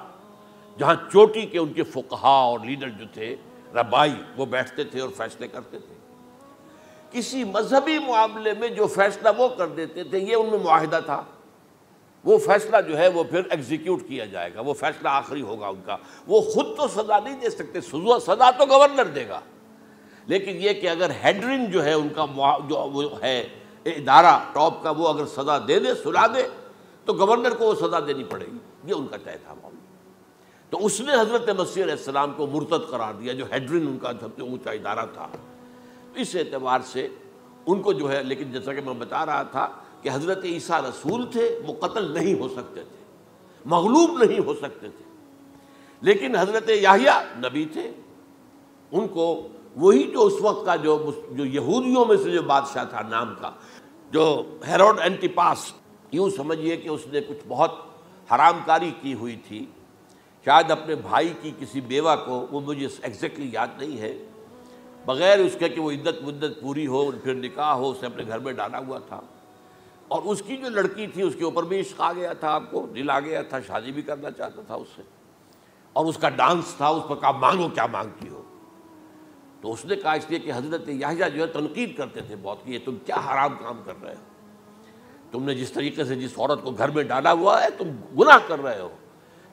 جہاں چوٹی کے ان کے فقہاء اور لیڈر جو تھے، ربائی، وہ بیٹھتے تھے اور فیصلے کرتے تھے۔ کسی مذہبی معاملے میں جو فیصلہ وہ کر دیتے تھے یہ ان میں معاہدہ تھا، وہ فیصلہ جو ہے وہ پھر ایگزیکیوٹ کیا جائے گا، وہ فیصلہ آخری ہوگا ان کا۔ وہ خود تو سزا نہیں دے سکتے، سزا تو گورنر دے گا، لیکن یہ کہ اگر ہیڈرن جو ہے ان کا جو وہ ہے ادارہ ٹاپ کا، وہ اگر سزا دے دے، سلا دے، تو گورنر کو وہ سزا دینی پڑے گی۔ یہ ان کا طے تھا معاملہ۔ تو اس نے حضرت مسیح علیہ السلام کو مرتد قرار دیا، جو ہیڈرن ان کا سب سے اونچا ادارہ تھا۔ اس اعتبار سے ان کو جو ہے، لیکن جیسا کہ میں بتا رہا تھا کہ حضرت عیسیٰ رسول تھے، وہ قتل نہیں ہو سکتے تھے، مغلوب نہیں ہو سکتے تھے، لیکن حضرت یحییٰ نبی تھے، ان کو وہی جو اس وقت کا جو یہودیوں میں سے جو بادشاہ تھا نام کا، جو ہیروڈ اینٹیپاس، یوں سمجھیے کہ اس نے کچھ بہت حرام کاری کی ہوئی تھی، شاید اپنے بھائی کی کسی بیوہ کو، وہ مجھے ایگزیکٹلی یاد نہیں ہے، بغیر اس کے کہ وہ عدت مدت پوری ہو، پھر نکاح ہو، اسے اپنے گھر میں ڈالا ہوا تھا، اور اس کی جو لڑکی تھی اس کے اوپر بھی عشق آ گیا تھا، آپ کو دل آ گیا تھا، شادی بھی کرنا چاہتا تھا اس سے، اور اس کا ڈانس تھا، اس پر کہا مانگو کیا مانگتی ہو۔ تو اس نے کہا، اس لیے کہ حضرت یحییٰ جو ہے تنقید کرتے تھے بہت کہ یہ تم کیا حرام کام کر رہے ہو، تم نے جس طریقے سے جس عورت کو گھر میں ڈالا ہوا ہے تم گناہ کر رہے ہو،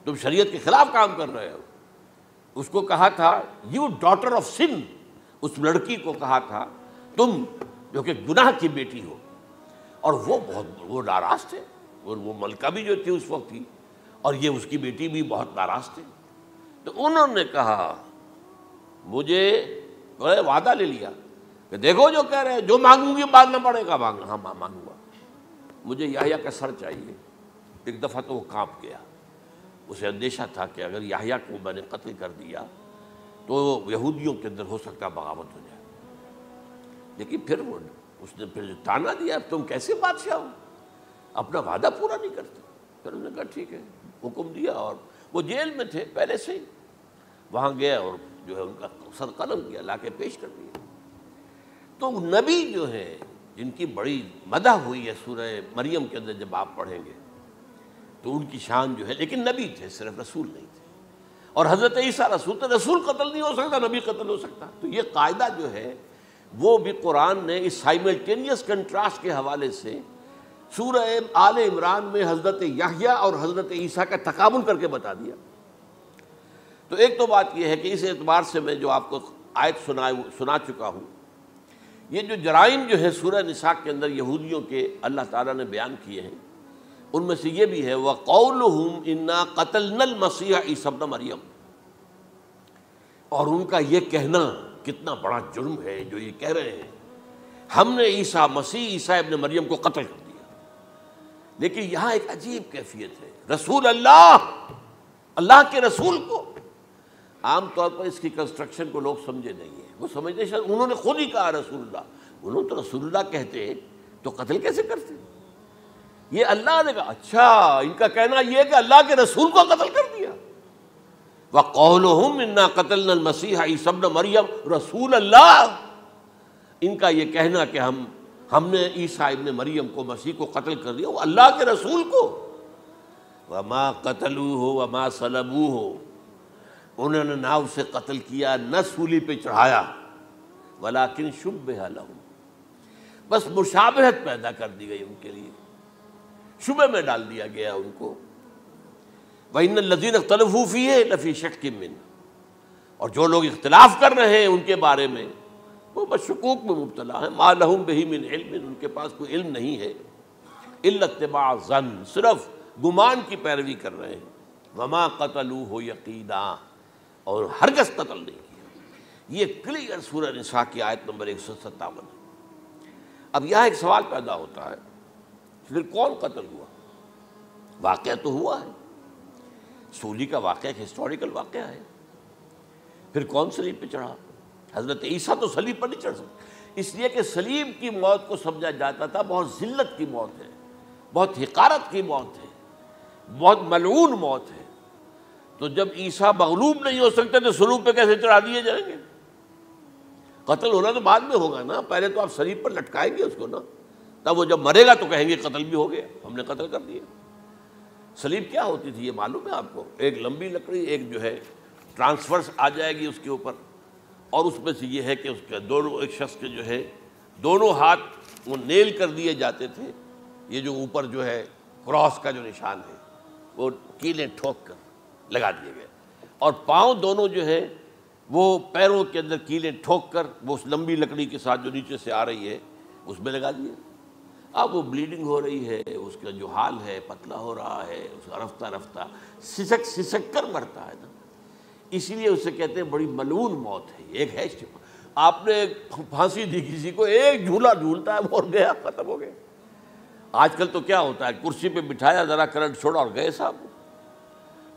تم شریعت کے خلاف کام کر رہے ہو۔ اس کو کہا تھا یو ڈاٹر آف سن، اس لڑکی کو کہا تھا تم جو کہ گناہ کی بیٹی ہو. اور وہ ناراض تھے, وہ ملکہ بھی جو تھی اس وقت تھی, اور یہ اس کی بیٹی بھی بہت ناراض تھے. تو انہوں نے کہا, مجھے وعدہ لے لیا کہ دیکھو جو کہہ رہے ہیں, جو مانگوں گی مانگنا پڑے گا. ہاں مانگوں گا, مجھے یحییٰ کا سر چاہیے. ایک دفعہ تو وہ کانپ گیا, اسے اندیشہ تھا کہ اگر یحییٰ کو میں نے قتل کر دیا تو یہودیوں کے اندر ہو سکتا بغاوت ہو جائے. لیکن پھر اس نے پھر تانا دیا, تم کیسے بادشاہ ہو, اپنا وعدہ پورا نہیں کرتے. پھر انہوں نے کہا ٹھیک ہے, حکم دیا. اور وہ جیل میں تھے پہلے سے ہی, وہاں گیا اور جو ہے ان کا سر قلم کیا, لا کے پیش کر دیا. تو نبی جو ہے جن کی بڑی مدح ہوئی ہے سورہ مریم کے اندر, جب آپ پڑھیں گے تو ان کی شان جو ہے, لیکن نبی تھے, صرف رسول نہیں تھے. اور حضرت عیسیٰ رسول تھے, رسول قتل نہیں ہو سکتا, نبی قتل ہو سکتا. تو یہ قاعدہ جو ہے وہ بھی قرآن نے اس سائملٹینیس کنٹراسٹ کے حوالے سے سورہ آل عمران میں حضرت یحییٰ اور حضرت عیسیٰ کا تقابل کر کے بتا دیا. تو ایک تو بات یہ ہے کہ اس اعتبار سے میں جو آپ کو آیت سنا چکا ہوں, یہ جو جرائم جو ہے سورہ نساء کے اندر یہودیوں کے اللہ تعالیٰ نے بیان کیے ہیں, ان میں سے یہ بھی ہے وَقَوْلُهُمْ إِنَّا قَتَلْنَا الْمَسِيحَ عِيسَىٰ ابْنَ مَرْيَمَ. اور ان کا یہ کہنا کتنا بڑا جرم ہے جو یہ کہہ رہے ہیں, ہم نے عیسیٰ ابن مریم کو قتل کر دیا. لیکن یہاں ایک عجیب کیفیت ہے, رسول اللہ کے رسول کو. عام طور پر اس کی کنسٹرکشن کو لوگ سمجھے نہیں ہیں, وہ سمجھتے ہیں انہوں نے خود ہی کہا رسول اللہ, انہوں تو رسول اللہ کہتے تو قتل کیسے کرتے. یہ اللہ نے کہا, اچھا ان کا کہنا یہ ہے کہ اللہ کے رسول کو قتل کر دیا. وَقَوْلُهُمْ إِنَّا قَتَلْنَا الْمَسِيحَ عِيسَىٰ ابْنَ مَرْيَمَ رسول اللہ, ان کا یہ کہنا کہ ہم نے عیسیٰ ابن مریم کو, مسیح کو قتل کر دیا, وہ اللہ کے رسول کو. وَمَا قَتَلُوهُ وَمَا صَلَبُوهُ, انہوں نے نہ اسے قتل کیا نہ سولی پہ چڑھایا, وَلَٰكِن شُبِّهَ لَهُمْ, بس مشابہت پیدا کر دی گئی ان کے لیے, شبہ میں ڈال دیا گیا ان کو. وَإِنَّ الَّذِينَ اخْتَلَفُوا فِيهِ لَفِي شَكٍّ مِّنْهُ, اور جو لوگ اختلاف کر رہے ہیں ان کے بارے میں وہ بس شکوک میں مبتلا ہیں. مَا لَهُم بِهِ مِنْ عِلْمٍ, ان کے پاس کوئی علم نہیں ہے. إِلَّا اتِّبَاعَ الظَّنِّ, صرف گمان کی پیروی کر رہے ہیں. وَمَا قَتَلُوهُ يَقِينًا, اور ہرگز قتل نہیں کیا. یہ کلیئر سورہ نساء کی آیت نمبر 157 ہے. اب یہاں ایک سوال پیدا ہوتا ہے, پھر کون قتل ہوا؟ واقعہ تو ہوا ہے, سولی کا واقعہ ایک ہسٹوریکل واقعہ ہے. پھر کون صلیب پہ چڑھا؟ حضرت عیسیٰ تو صلیب پر نہیں چڑھ سکتے, اس لیے کہ صلیب کی موت کو سمجھا جاتا تھا بہت ذلت کی موت ہے, بہت حقارت کی موت ہے, بہت ملعون موت ہے. تو جب عیسیٰ مغلوب نہیں ہو سکتے تو صلیب پہ کیسے چڑھا دیے جائیں گے؟ قتل ہونا تو بعد میں ہوگا نا, پہلے تو آپ صلیب پر لٹکائیں گے اس کو نا, تب وہ جب مرے گا تو کہیں گے قتل بھی ہو گیا, ہم نے قتل کر دیا. صلیب کیا ہوتی تھی یہ معلوم ہے آپ کو؟ ایک لمبی لکڑی, ایک جو ہے ٹرانسفرس آ جائے گی اس کے اوپر, اور اس میں سے یہ ہے کہ اس کے دونوں, ایک شخص کے جو ہے دونوں ہاتھ وہ نیل کر دیے جاتے تھے, یہ جو اوپر جو ہے کراس کا جو نشان ہے وہ کیلیں ٹھوک کر لگا دیے گئے, اور پاؤں دونوں جو ہے وہ پیروں کے اندر کیلیں ٹھوک کر وہ اس لمبی لکڑی کے ساتھ جو نیچے سے آ رہی ہے اس میں لگا دیے. اب وہ بلیڈنگ ہو رہی ہے, اس کا جو حال ہے پتلا ہو رہا ہے, اس کا رفتہ رفتہ سسک کر مرتا ہے نا, اسی لیے اسے کہتے ہیں بڑی ملعون موت ہے. ایک ہے آپ نے پھانسی دی کسی کو, ایک جھولا جھولتا ہے اور گیا, ختم ہو گیا. آج کل تو کیا ہوتا ہے, کرسی پہ بٹھایا, ذرا کرنٹ چھوڑا اور گئے صاحب,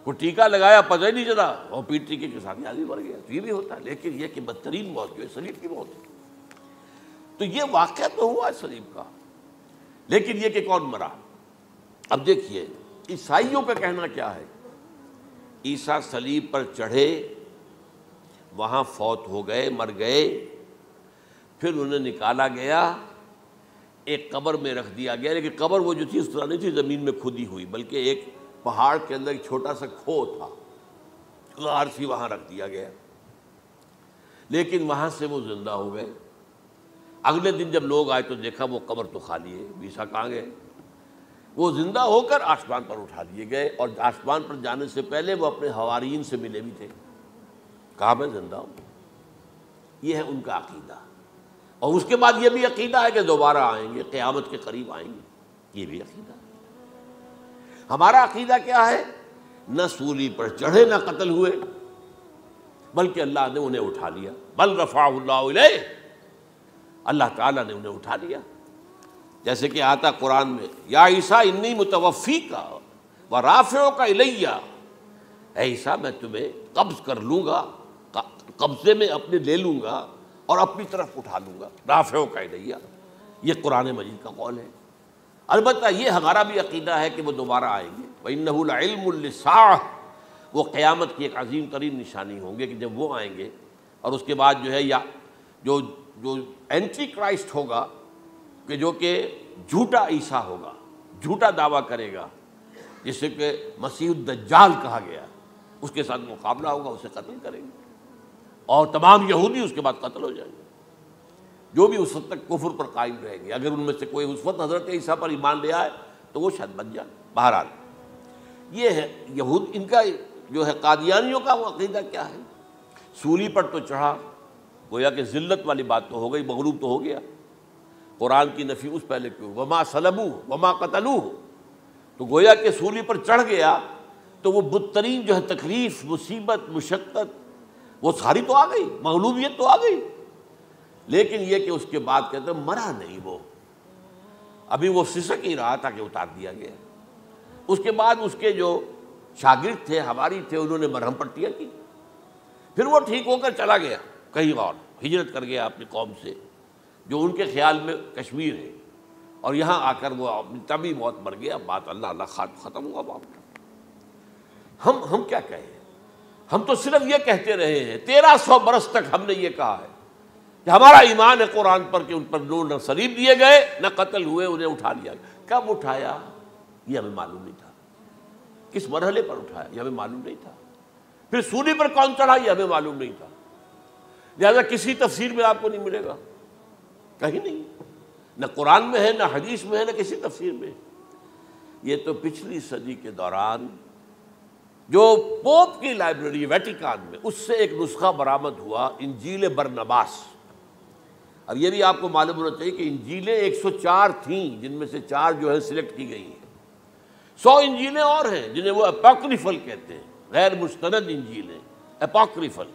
کو ٹیکا لگایا پتہ ہی نہیں چلا, اور پیٹ ٹیکے کے ساتھ آدمی مر گیا. تو یہ بھی ہوتا ہے, لیکن یہ کہ بدترین موت جو ہے صلیب کی موت ہے. تو یہ واقعہ تو ہوا ہے صلیب کا, لیکن یہ کہ کون مرا. اب دیکھیے عیسائیوں کا کہنا کیا ہے, عیسیٰ صلیب پر چڑھے, وہاں فوت ہو گئے, مر گئے, پھر انہیں نکالا گیا, ایک قبر میں رکھ دیا گیا. لیکن قبر وہ جو تھی اس طرح نہیں تھی زمین میں کھودی ہوئی, بلکہ ایک پہاڑ کے اندر ایک چھوٹا سا کھو تھا, غار سی, وہاں رکھ دیا گیا. لیکن وہاں سے وہ زندہ ہو گئے. اگلے دن جب لوگ آئے تو دیکھا وہ قبر تو خالی ہے, عیسیٰ کہاں گئے؟ وہ زندہ ہو کر آسمان پر اٹھا دیے گئے, اور آسمان پر جانے سے پہلے وہ اپنے حواریین سے ملے بھی تھے, کہا میں زندہ ہوں. یہ ہے ان کا عقیدہ. اور اس کے بعد یہ بھی عقیدہ ہے کہ دوبارہ آئیں گے، قیامت کے قریب آئیں گے، یہ بھی عقیدہ ہے۔ ہمارا عقیدہ کیا ہے؟ نہ سولی پر چڑھے نہ قتل ہوئے، بلکہ اللہ نے انہیں اٹھا لیا، بل رفعہ اللہ الیہ، اللہ تعالیٰ نے انہیں اٹھا لیا۔ جیسے کہ آتا قرآن میں، یا عیسیٰ انی متوفیک ورافعک الیہ، اے عیسیٰ میں تمہیں قبض کر لوں گا، قبضے میں اپنے لے لوں گا اور اپنی طرف اٹھا لوں گا، رافعک الیہ، یہ قرآن مجید کا قول ہے۔ البتہ یہ ہمارا بھی عقیدہ ہے کہ وہ دوبارہ آئیں گے، وَإِنَّهُ لَعِلْمٌ لِلسَّاعَةِ، وہ قیامت کی ایک عظیم ترین نشانی ہوں گے کہ جب وہ آئیں گے، اور اس کے بعد جو ہے یا جو اینٹی کرائسٹ ہوگا کہ جو کہ جھوٹا عیسیٰ ہوگا، جھوٹا دعویٰ کرے گا، جسے کہ مسیح الدجال کہا گیا، اس کے ساتھ مقابلہ ہوگا، اسے قتل کریں گے، اور تمام یہودی اس کے بعد قتل ہو جائیں گے، جو بھی اس وقت تک کفر پر قائم رہیں گے۔ اگر ان میں سے کوئی اس وقت حضرت عیسیٰ پر ایمان لے آئے تو وہ شاید بن جائے۔ بہرحال یہ ہے یہود، ان کا جو ہے قادیانیوں کا وہ عقیدہ کیا ہے؟ سولی پر تو چڑھا، گویا کہ ذلت والی بات تو ہو گئی، مغلوب تو ہو گیا، قرآن کی نفی اس پہلے کیوں، وما صلبوہ وما قتلوہ، تو گویا کہ سولی پر چڑھ گیا تو وہ بدترین جو ہے تکلیف، مصیبت، مشقت، وہ ساری تو آ گئی، مغلوبیت تو آ گئی، لیکن یہ کہ اس کے بعد کہتے ہیں مرا نہیں، وہ ابھی وہ سسک ہی رہا تھا کہ اتار دیا گیا۔ اس کے بعد اس کے جو شاگرد تھے، حواری تھے، انہوں نے مرہم پٹیاں کی، پھر وہ ٹھیک ہو کر چلا گیا کہیں اور، ہجرت کر گیا اپنی قوم سے جو ان کے خیال میں کشمیر ہے، اور یہاں آ کر وہ طبی موت مر گیا۔ بات اللہ اللہ ختم ہوا بات۔ ہم کیا کہیں؟ ہم تو صرف یہ کہتے رہے ہیں، 1300 برس تک ہم نے یہ کہا ہے کہ ہمارا ایمان ہے قرآن پر کہ ان پر نہ صلیب دیے گئے نہ قتل ہوئے، انہیں اٹھا لیا گیا۔ کب اٹھایا یہ ہمیں معلوم نہیں تھا، کس مرحلے پر اٹھایا یہ ہمیں معلوم نہیں تھا، پھر سولی پر کون چڑھا یہ ہمیں معلوم نہیں تھا، لہذا کسی تفسیر میں آپ کو نہیں ملے گا، کہیں نہیں، نہ قرآن میں ہے، نہ حدیث میں ہے، نہ کسی تفسیر میں۔ یہ تو پچھلی صدی کے دوران جو پوپ کی لائبریری ویٹیکان میں، اس سے ایک نسخہ برآمد ہوا، انجیل برنباس۔ اب یہ بھی آپ کو معلوم ہونا چاہیے کہ انجیلیں 104 تھیں، جن میں سے 4 جو ہے سلیکٹ کی گئی ہیں، 100 انجیلیں اور ہیں جنہیں وہ اپوکریفل کہتے ہیں، غیر مستند انجیلیں، اپوکریفل،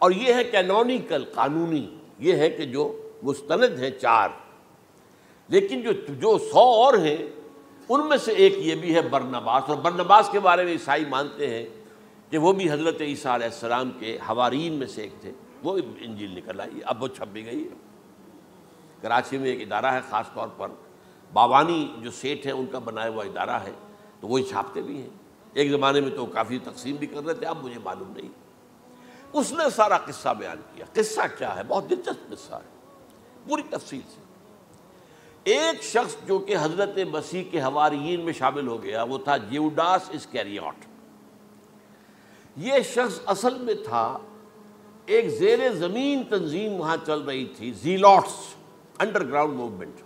اور یہ ہے کینونیکل، قانونی، یہ ہے کہ جو مستند ہیں 4، لیکن جو 100 اور ہیں ان میں سے ایک یہ بھی ہے برنباس، اور برنباس کے بارے میں عیسائی مانتے ہیں کہ وہ بھی حضرت عیسیٰ علیہ السلام کے حواریین میں سے ایک تھے، وہ انجیل نکل آئی، اب وہ چھپ بھی گئی ہے۔ کراچی میں ایک ادارہ ہے خاص طور پر، باوانی جو سیٹھ ہیں ان کا بنایا ہوا ادارہ ہے، تو وہی چھاپتے بھی ہیں، ایک زمانے میں تو کافی تقسیم بھی کر رہے تھے، اب مجھے معلوم نہیں۔ اس نے سارا قصہ بیان کیا۔ قصہ کیا ہے؟ بہت دلچسپ قصہ ہے، پوری تفصیل سے۔ ایک شخص جو کہ حضرت مسیح کے حواریین میں شامل ہو گیا، وہ تھا جیوڈاس اسکیریوٹ۔ یہ شخص اصل میں تھا ایک زیر زمین تنظیم وہاں چل رہی تھی، زیلوٹس، انڈر گراؤنڈ موومنٹ،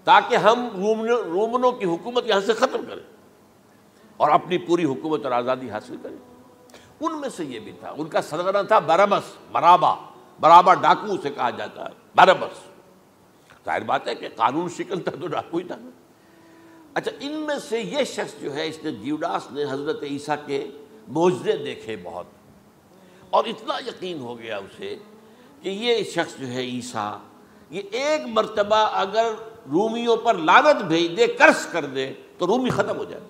تاکہ ہم رومنوں کی حکومت یہاں سے ختم کریں اور اپنی پوری حکومت اور آزادی حاصل کریں۔ ان میں سے یہ بھی تھا، ان کا سرغنہ تھا برابس، برابا ڈاکو اسے کہا جاتا ہے، برابس۔ ظاہر بات ہے کہ قانون شکن تھا تو ڈاکو ہی تھا۔ اچھا، ان میں سے یہ شخص جو ہے، اس نے جیوڈاس نے حضرت عیسیٰ کے معجزے دیکھے بہت، اور اتنا یقین ہو گیا اسے کہ یہ شخص جو ہے عیسیٰ، یہ ایک مرتبہ اگر رومیوں پر لعنت بھیج دے، کرس کر دے، تو رومی ختم ہو جائے۔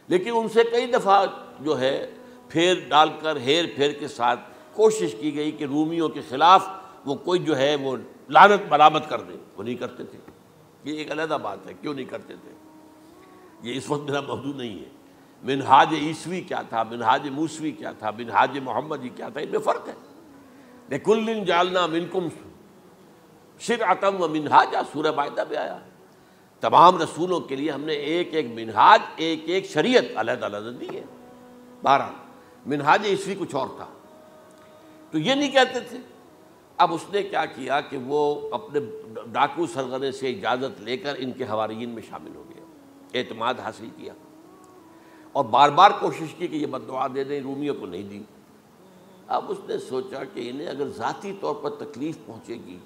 لیکن ان سے کئی دفعہ جو ہے پھیر ڈال کر، ہیر پھیر کے ساتھ کوشش کی گئی کہ رومیوں کے خلاف وہ کوئی جو ہے وہ لعنت ملامت کر دے، وہ نہیں کرتے تھے۔ یہ ایک علیحدہ بات ہے، کیوں نہیں کرتے تھے، یہ اس وقت میرا موضوع نہیں ہے۔ منہاج عیسوی کیا تھا، منہاج موسوی کیا تھا، منہاج محمدی کیا تھا، ان میں فرق ہے۔ لِكُلٍّ جَعَلْنَا مِنْكُمْ شِرْعَةً وَمِنْهَاجًا، سورہ مائدہ میں آیا، تمام رسولوں کے لیے ہم نے ایک ایک منہاج، ایک ایک شریعت علیحدہ علیحدہ دی ہے۔ بہرحال منہاج عیسوی کچھ اور تھا، تو یہ نہیں کہتے تھے۔ اب اس نے کیا کیا کہ وہ اپنے ڈاکو سرغنے سے اجازت لے کر ان کے حواریین میں شامل ہو گیا، اعتماد حاصل کیا، اور بار بار کوشش کی کہ یہ بد دعا دے دیں، رومیوں کو نہیں دی۔ اب اس نے سوچا کہ انہیں اگر ذاتی طور پر تکلیف پہنچے گی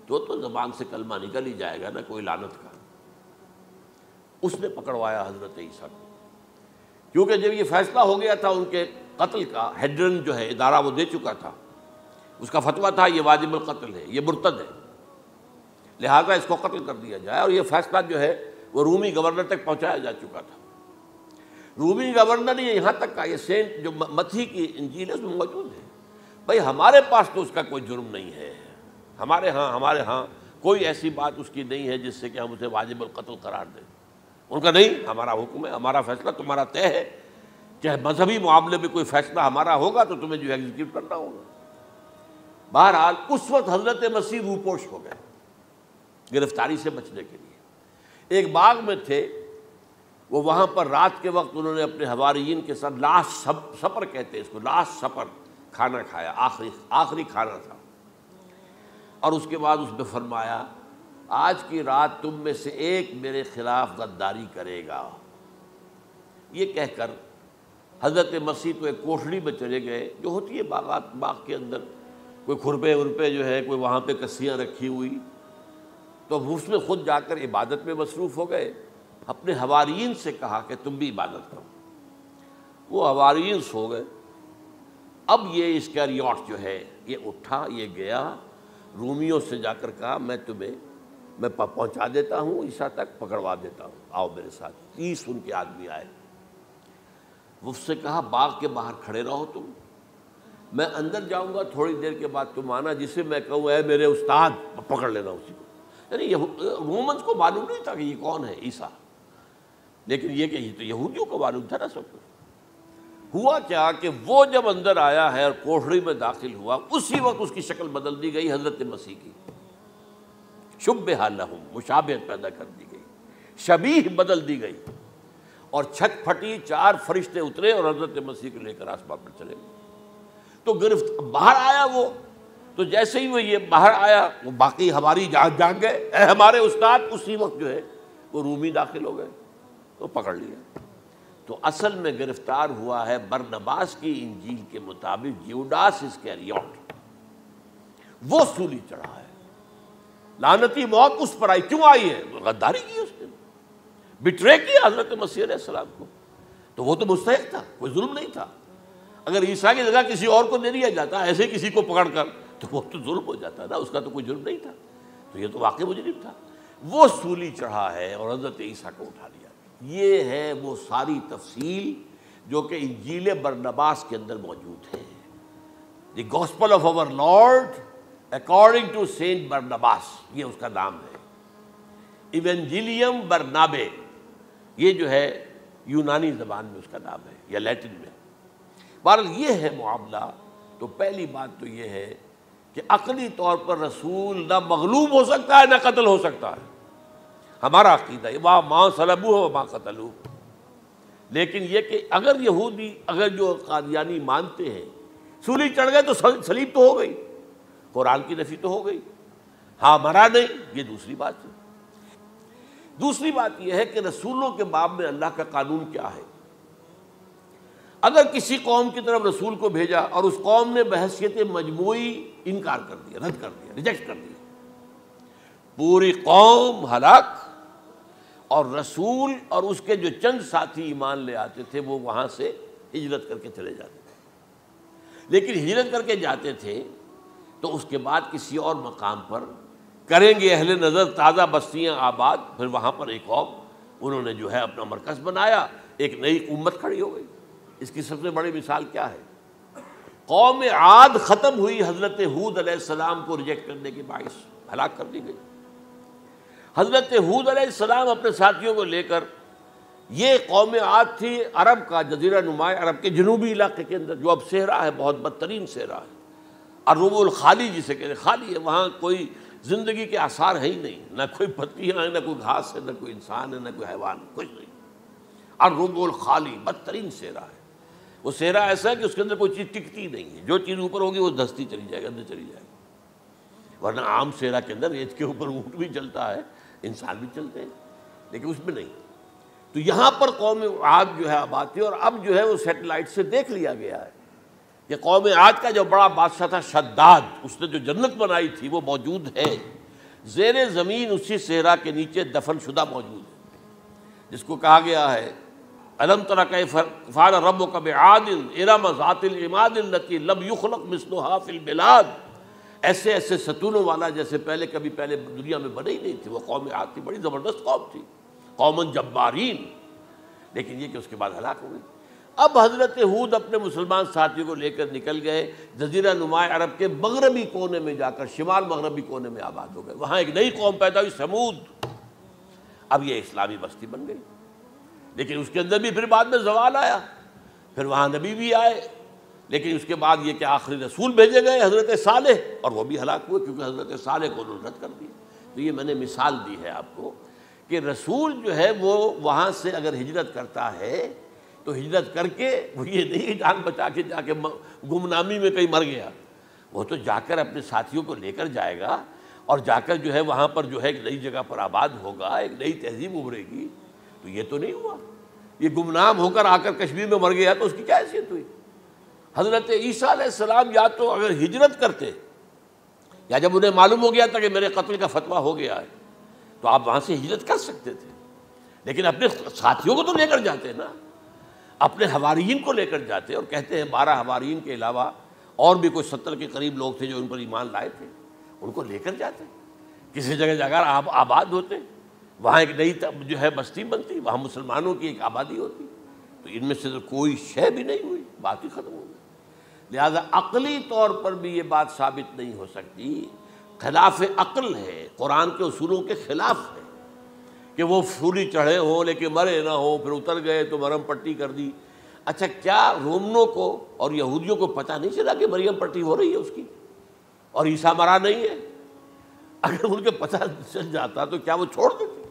تو زبان سے کلمہ نکل ہی جائے گا نا کوئی لعنت کا. اس نے پکڑوایا حضرت عیسیٰ کو، کیونکہ جب یہ فیصلہ ہو گیا تھا ان کے قتل کا، ہیڈرن جو ہے ادارہ وہ دے چکا تھا، اس کا فتویٰ تھا یہ واجب القتل ہے، یہ مرتد ہے، لہذا اس کو قتل کر دیا جائے. اور یہ فیصلہ جو ہے وہ رومی گورنر تک پہنچایا جا چکا تھا. رومی گورنر نے یہاں تک کہا، یہ سینٹ جو متی کی انجیل ہے اس میں موجود ہے، بھائی ہمارے پاس تو اس کا کوئی جرم نہیں ہے، ہمارے ہاں کوئی ایسی بات اس کی نہیں ہے جس سے کہ ہم اسے واجب القتل قرار دیں. ان کا نہیں، ہمارا حکم ہے، ہمارا فیصلہ تمہارا طے ہے، چاہے مذہبی معاملے میں کوئی فیصلہ ہمارا ہوگا تو تمہیں جو ایگزیکیوٹ کرنا ہوگا. بہرحال اس وقت حضرت مسیح روپوش ہو گئے گرفتاری سے بچنے کے لیے. ایک باغ میں تھے وہ، وہاں پر رات کے وقت انہوں نے اپنے حواریین کے ساتھ لاسٹ سپر کہتے ہیں اس کو، لاسٹ سپر کھانا کھایا، آخری کھانا تھا. اور اس کے بعد اس نے فرمایا آج کی رات تم میں سے ایک میرے خلاف غداری کرے گا. یہ کہہ کر حضرت مسیح تو ایک کوٹھڑی میں چلے گئے جو ہوتی ہے باغ کے اندر، کوئی کھرپے ورپے جو ہے، کوئی وہاں پہ کسیاں رکھی ہوئی، تو اس میں خود جا کر عبادت میں مصروف ہو گئے. اپنے حواریین سے کہا کہ تم بھی عبادت کرو. وہ حواریین سو گئے. اب یہ اسکریوٹ جو ہے یہ اٹھا، یہ گیا رومیوں سے جا کر کہا میں پہنچا دیتا ہوں عیسیٰ تک، پکڑوا دیتا ہوں، آؤ میرے ساتھ. 30 ان کے آدمی آئے. اس سے کہا باغ کے باہر کھڑے رہو تم، میں اندر جاؤں گا، تھوڑی دیر کے بعد تم آنا، جسے میں کہوں اے میرے استاد، پکڑ لینا اسی کو. یعنی رومنز کو معلوم نہیں تھا کہ یہ کون ہے عیسیٰ، لیکن یہ کہ یہ تو یہودیوں کو معلوم تھا نا سب کچھ. ہوا کیا کہ وہ جب اندر آیا ہے اور کوٹھڑی میں داخل ہوا، اسی وقت اس کی شکل بدل دی گئی حضرت مسیح کی. شبہ لہم، مشابہت پیدا کر دی گئی، شبیہ بدل دی گئی، اور چھت پھٹی، 4 فرشتے اترے اور حضرت مسیح کو لے کر آسمان پر چلے گئے. تو باہر آیا وہ، تو جیسے ہی وہ یہ باہر آیا وہ باقی ہماری جان گئے، اے ہمارے استاد. اسی وقت جو ہے وہ رومی داخل ہو گئے تو پکڑ لیا. تو اصل میں گرفتار ہوا ہے برنباس کی انجیل کے مطابق یوڈاس اسکریوٹ، وہ سولی چڑھا ہے. لعنتی موت اس پر آئی. کیوں آئی ہے؟ غداری کی اس نے، بٹرے کیا حضرت مسیح علیہ السلام کو. تو وہ تو مستحق تھا، کوئی ظلم نہیں تھا. اگر عیسیٰ کی جگہ کسی اور کو دے دیا جاتا ایسے کسی کو پکڑ کر تو وہ تو ظلم ہو جاتا نا، اس کا تو کوئی جرم نہیں تھا. تو یہ تو واقعی مجرم تھا. وہ سولی چڑھا ہے اور حضرت عیسیٰ کو اٹھا لیا. یہ ہے وہ ساری تفصیل جو کہ انجیل برنباس کے اندر موجود ہے. The gospel of our Lord according to Saint Barnabas, یہ اس کا نام ہے. ایونجیلیم برنابے، یہ جو ہے یونانی زبان میں اس کا نام ہے یا لیٹن میں. بہرحال یہ ہے معاملہ. تو پہلی بات تو یہ ہے کہ عقلی طور پر رسول نہ مغلوب ہو سکتا ہے نہ قتل ہو سکتا ہے. ہمارا عقیدہ ہے ماں صلبوہ و ماں قتلوہ. لیکن یہ کہ اگر یہودی، اگر جو قادیانی مانتے ہیں سولی چڑھ گئے تو صلیب تو ہو گئی، قرآن کی نفی تو ہو گئی، ہاں مرا نہیں، یہ دوسری بات ہے. دوسری بات یہ ہے کہ رسولوں کے باب میں اللہ کا قانون کیا ہے. اگر کسی قوم کی طرف رسول کو بھیجا اور اس قوم نے بحیثیت مجموعی انکار کر دیا، رد کر دیا، ریجیکٹ کر دیا، پوری قوم ہلاک، اور رسول اور اس کے جو چند ساتھی ایمان لے آتے تھے وہ وہاں سے ہجرت کر کے چلے جاتے تھے. لیکن ہجرت کر کے جاتے تھے تو اس کے بعد کسی اور مقام پر کریں گے اہل نظر تازہ بستیاں آباد، پھر وہاں پر ایک قوم انہوں نے جو ہے اپنا مرکز بنایا، ایک نئی امت کھڑی ہو گئی. اس کی سب سے بڑی مثال کیا ہے؟ قوم عاد ختم ہوئی حضرت ہود علیہ السلام کو ریجیکٹ کرنے کے باعث، ہلاک کر دی گئی. حضرت ہود علیہ السلام اپنے ساتھیوں کو لے کر، یہ قوم عاد تھی عرب کا جزیرہ نما عرب کے جنوبی علاقے کے اندر، جو اب صحرا ہے، بہت بدترین صحرا ہے، الربع الخالی جسے کہتے ہیں، خالی ہے، وہاں کوئی زندگی کے آثار ہے ہی نہیں، نہ کوئی پتیاں ہیں، نہ کوئی گھاس ہے، نہ کوئی انسان ہے، نہ کوئی حیوان، کچھ نہیں. الربع الخالی، بدترین صحرا ہے. وہ صحرا ایسا ہے کہ اس کے اندر کوئی چیز ٹکتی نہیں ہے، جو چیز اوپر ہوگی وہ دھستی چلی جائے گی، اندر چلی جائے گی. ورنہ عام صحرا کے اندر ریت کے اوپر اونٹ بھی چلتا ہے، انسان بھی چلتے ہیں، لیکن اس میں نہیں. تو یہاں پر قوم عاد جو ہے آباد تھی، اور اب جو ہے وہ سیٹلائٹ سے دیکھ لیا گیا ہے کہ قوم عاد کا جو بڑا بادشاہ تھا شداد، اس نے جو جنت بنائی تھی وہ موجود ہے، زیر زمین اسی صحرا کے نیچے دفن شدہ موجود ہے، جس کو کہا گیا ہے الم تر کیف فعل ربک بعاد ارم ذات العماد التی لم یخلق مثلها فی البلاد، ایسے ایسے ستونوں والا جیسے پہلے دنیا میں بنے ہی نہیں تھے۔ وہ قوم عاد تھی، بڑی زبردست قوم تھی، قوم جبارین، لیکن یہ کہ اس کے بعد ہلاک ہو گئی۔ اب حضرت ہود اپنے مسلمان ساتھیوں کو لے کر نکل گئے، جزیرہ نماء عرب کے مغربی کونے میں جا کر، شمال مغربی کونے میں آباد ہو گئے۔ وہاں ایک نئی قوم پیدا ہوئی، سمود۔ اب یہ اسلامی بستی بن گئی، لیکن اس کے اندر بھی پھر بعد میں زوال آیا، پھر وہاں نبی بھی آئے، لیکن اس کے بعد یہ کہ آخری رسول بھیجے گئے حضرت صالح، اور وہ بھی ہلاک ہوئے کیونکہ حضرت صالح کو انہوں نے رد کر دیا۔ تو یہ میں نے مثال دی ہے آپ کو کہ رسول جو ہے وہ وہاں سے اگر ہجرت کرتا ہے تو ہجرت کر کے وہ یہ نہیں جان بچا کے جا کے گمنامی میں کہیں مر گیا، وہ تو جا کر اپنے ساتھیوں کو لے کر جائے گا، اور جا کر جو ہے وہاں پر جو ہے ایک نئی جگہ پر آباد ہوگا، ایک نئی تہذیب ابھرے گی۔ تو یہ تو نہیں ہوا، یہ گمنام ہو کر آ کر کشمیر میں مر گیا تو اس کی کیا حیثیت ہوئی؟ حضرت عیسیٰ علیہ السلام یا تو اگر ہجرت کرتے، یا جب انہیں معلوم ہو گیا تھا کہ میرے قتل کا فتویٰ ہو گیا ہے، تو آپ وہاں سے ہجرت کر سکتے تھے، لیکن اپنے ساتھیوں کو تو لے کر جاتے نا، اپنے حواریین کو لے کر جاتے، اور کہتے ہیں 12 حواریین کے علاوہ اور بھی کوئی 70 کے قریب لوگ تھے جو ان پر ایمان لائے تھے، ان کو لے کر جاتے، کسی جگہ جا کر آپ آباد ہوتے، وہاں ایک نئی جو ہے بستی بنتی، وہاں مسلمانوں کی ایک آبادی ہوتی۔ تو ان میں سے تو کوئی شے بھی نہیں ہوئی، بات ہی ختم ہو گئی۔ لہذا عقلی طور پر بھی یہ بات ثابت نہیں ہو سکتی، خلاف عقل ہے، قرآن کے اصولوں کے خلاف ہے کہ وہ سولی چڑھے ہوں لیکن مرے نہ ہوں، پھر اتر گئے تو مرہم پٹی کر دی۔ اچھا، کیا رومنوں کو اور یہودیوں کو پتہ نہیں چلا کہ مریم پٹی ہو رہی ہے اس کی اور عیسیٰ مرا نہیں ہے؟ اگر ان کے پتہ چل جاتا تو کیا وہ چھوڑ دیتے؟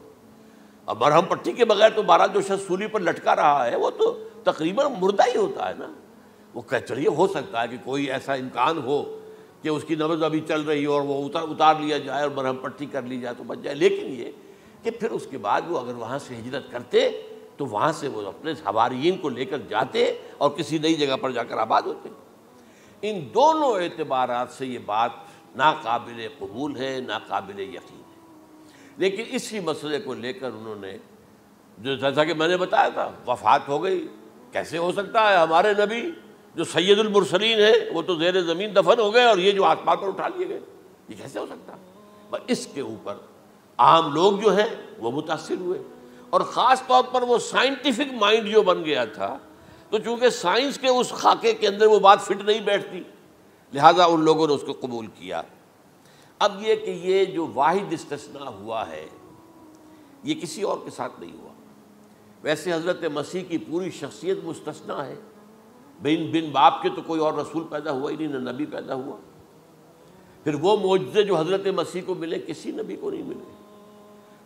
اب مرہم پٹی کے بغیر تو 12 جو شخص سولی پر لٹکا رہا ہے وہ تو تقریباً مردہ ہی ہوتا ہے نا۔ وہ کہ چلیے ہو سکتا ہے کہ کوئی ایسا امکان ہو کہ اس کی نبض ابھی چل رہی ہو اور وہ اتار لیا جائے اور مرہم پٹی کر لی جائے تو بچ جائے، لیکن یہ کہ پھر اس کے بعد وہ اگر وہاں سے ہجرت کرتے تو وہاں سے وہ اپنے حواریین کو لے کر جاتے اور کسی نئی جگہ پر جا کر آباد ہوتے۔ ان دونوں اعتبارات سے یہ بات ناقابل قبول ہے، ناقابل یقین ہے۔ لیکن اسی مسئلے کو لے کر انہوں نے، جو جیسا کہ میں نے بتایا تھا، وفات ہو گئی، کیسے ہو سکتا ہے ہمارے نبی جو سید المرسلین ہے وہ تو زیر زمین دفن ہو گئے اور یہ جو آسمان پر اٹھا لیے گئے، یہ کیسے ہو سکتا؟ بس اس کے اوپر عام لوگ جو ہیں وہ متاثر ہوئے، اور خاص طور پر وہ سائنٹیفک مائنڈ جو بن گیا تھا، تو چونکہ سائنس کے اس خاکے کے اندر وہ بات فٹ نہیں بیٹھتی، لہٰذا ان لوگوں نے اس کو قبول کیا۔ اب یہ کہ یہ جو واحد استثناء ہوا ہے یہ کسی اور کے ساتھ نہیں ہوا۔ ویسے حضرت مسیح کی پوری شخصیت مستثنیٰ ہے، بن باپ کے تو کوئی اور رسول پیدا ہوا ہی نہیں، نہ نبی پیدا ہوا۔ پھر وہ معجزے جو حضرت مسیح کو ملے کسی نبی کو نہیں ملے۔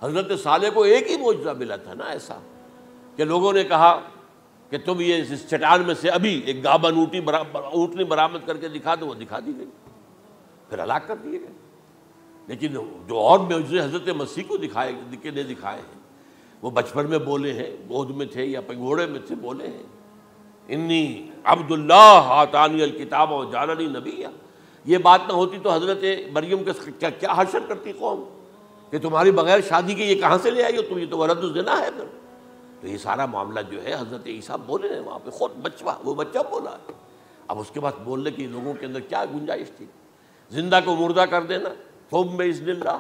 حضرت صالح کو ایک ہی معجزہ ملا تھا نا ایسا کہ لوگوں نے کہا کہ تم یہ اس چٹان میں سے ابھی ایک گابن اونٹنی برآمد کر کے دکھا دو، وہ دکھا دی گئی، پھر ہلاک کر دیے گئے۔ لیکن جو اور معجزے حضرت مسیح کو دکھائے ہیں وہ بچپن میں بولے ہیں، گود میں تھے یا پگھوڑے میں تھے، بولے ہیں انی عبد اللہ آتانی الکتاب و جعلنی نبیا۔ یہ بات نہ ہوتی تو حضرت مریم کے کیا حشر کرتی قوم کہ تمہاری بغیر شادی کے یہ کہاں سے لے آئی ہو تم، یہ تو ولد الزنا ہے۔ پھر تو یہ سارا معاملہ جو ہے حضرت عیسیٰ بولے ہیں وہاں پہ، خود وہ بچہ بولا ہے۔ اب اس کے بعد بولنے کی لوگوں کے اندر کیا گنجائش تھی؟ زندہ کو مردہ کر دینا، ثم بإذن اللہ،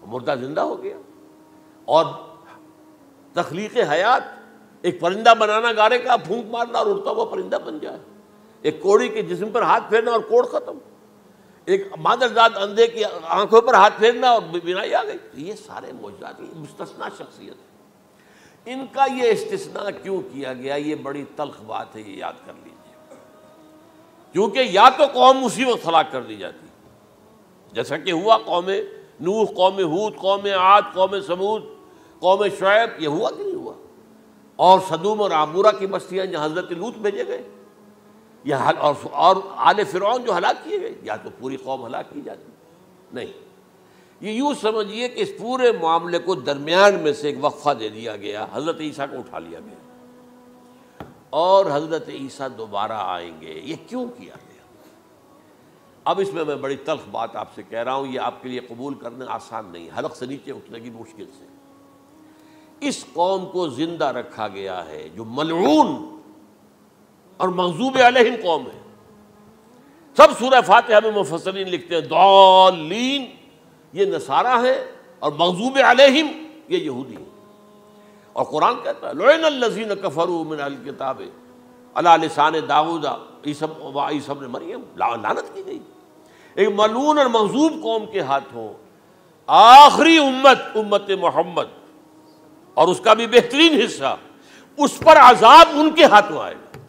مردہ زندہ ہو گیا، اور تخلیق حیات، ایک پرندہ بنانا گارے کا، پھونک مارنا اور اڑتا ہوا پرندہ بن جائے، ایک کوڑی کے جسم پر ہاتھ پھیرنا اور کوڑ ختم، ایک مادرزاد اندھے کی آنکھوں پر ہاتھ پھیرنا اور بینائی آ گئی۔ یہ سارے معجزات، یہ مستثنیٰ شخصیت ہے۔ ان کا یہ استثناء کیوں کیا گیا، یہ بڑی تلخ بات ہے، یہ یاد کر لیجیے، کیونکہ یا تو قوم اسی وقت ہلاک کر دی جاتی جیسا کہ ہوا قوم نوح، قوم ہود، قوم عاد، قوم سمود، قوم شعیب، یہ ہوا کہ نہیں ہوا؟ اور صدوم اور عمورہ کی بستیاں جہاں حضرت لوط بھیجے گئے، اور آل فرعون جو ہلاک کیے گئے، یا تو پوری قوم ہلاک کی جاتی؟ نہیں، یہ یوں سمجھیے کہ اس پورے معاملے کو درمیان میں سے ایک وقفہ دے دیا گیا، حضرت عیسیٰ کو اٹھا لیا گیا۔ اور حضرت عیسیٰ دوبارہ آئیں گے۔ یہ کیوں کیا گیا؟ اب اس میں بڑی تلخ بات آپ سے کہہ رہا ہوں، یہ آپ کے لیے قبول کرنا آسان نہیں، حلق سے نیچے اٹھنے کی مشکل سے۔ اس قوم کو زندہ رکھا گیا ہے جو ملعون اور مغضوب علیہم قوم ہے۔ سب سورہ فاتحہ میں مفسرین لکھتے ہیں ضالین یہ نصارہ ہیں اور مغضوب علیہم یہ یہودی ہیں، اور قرآن کہتا ہے لعن الذین کفروا من اہل الکتاب علی لسان داؤد عیسی ابن مریم، لعنت کی گئی ایک ملعون اور مغضوب قوم کے ہاتھوں۔ آخری امت محمد اور اس کا بھی بہترین حصہ، اس پر عذاب ان کے ہاتھوں آئے گا،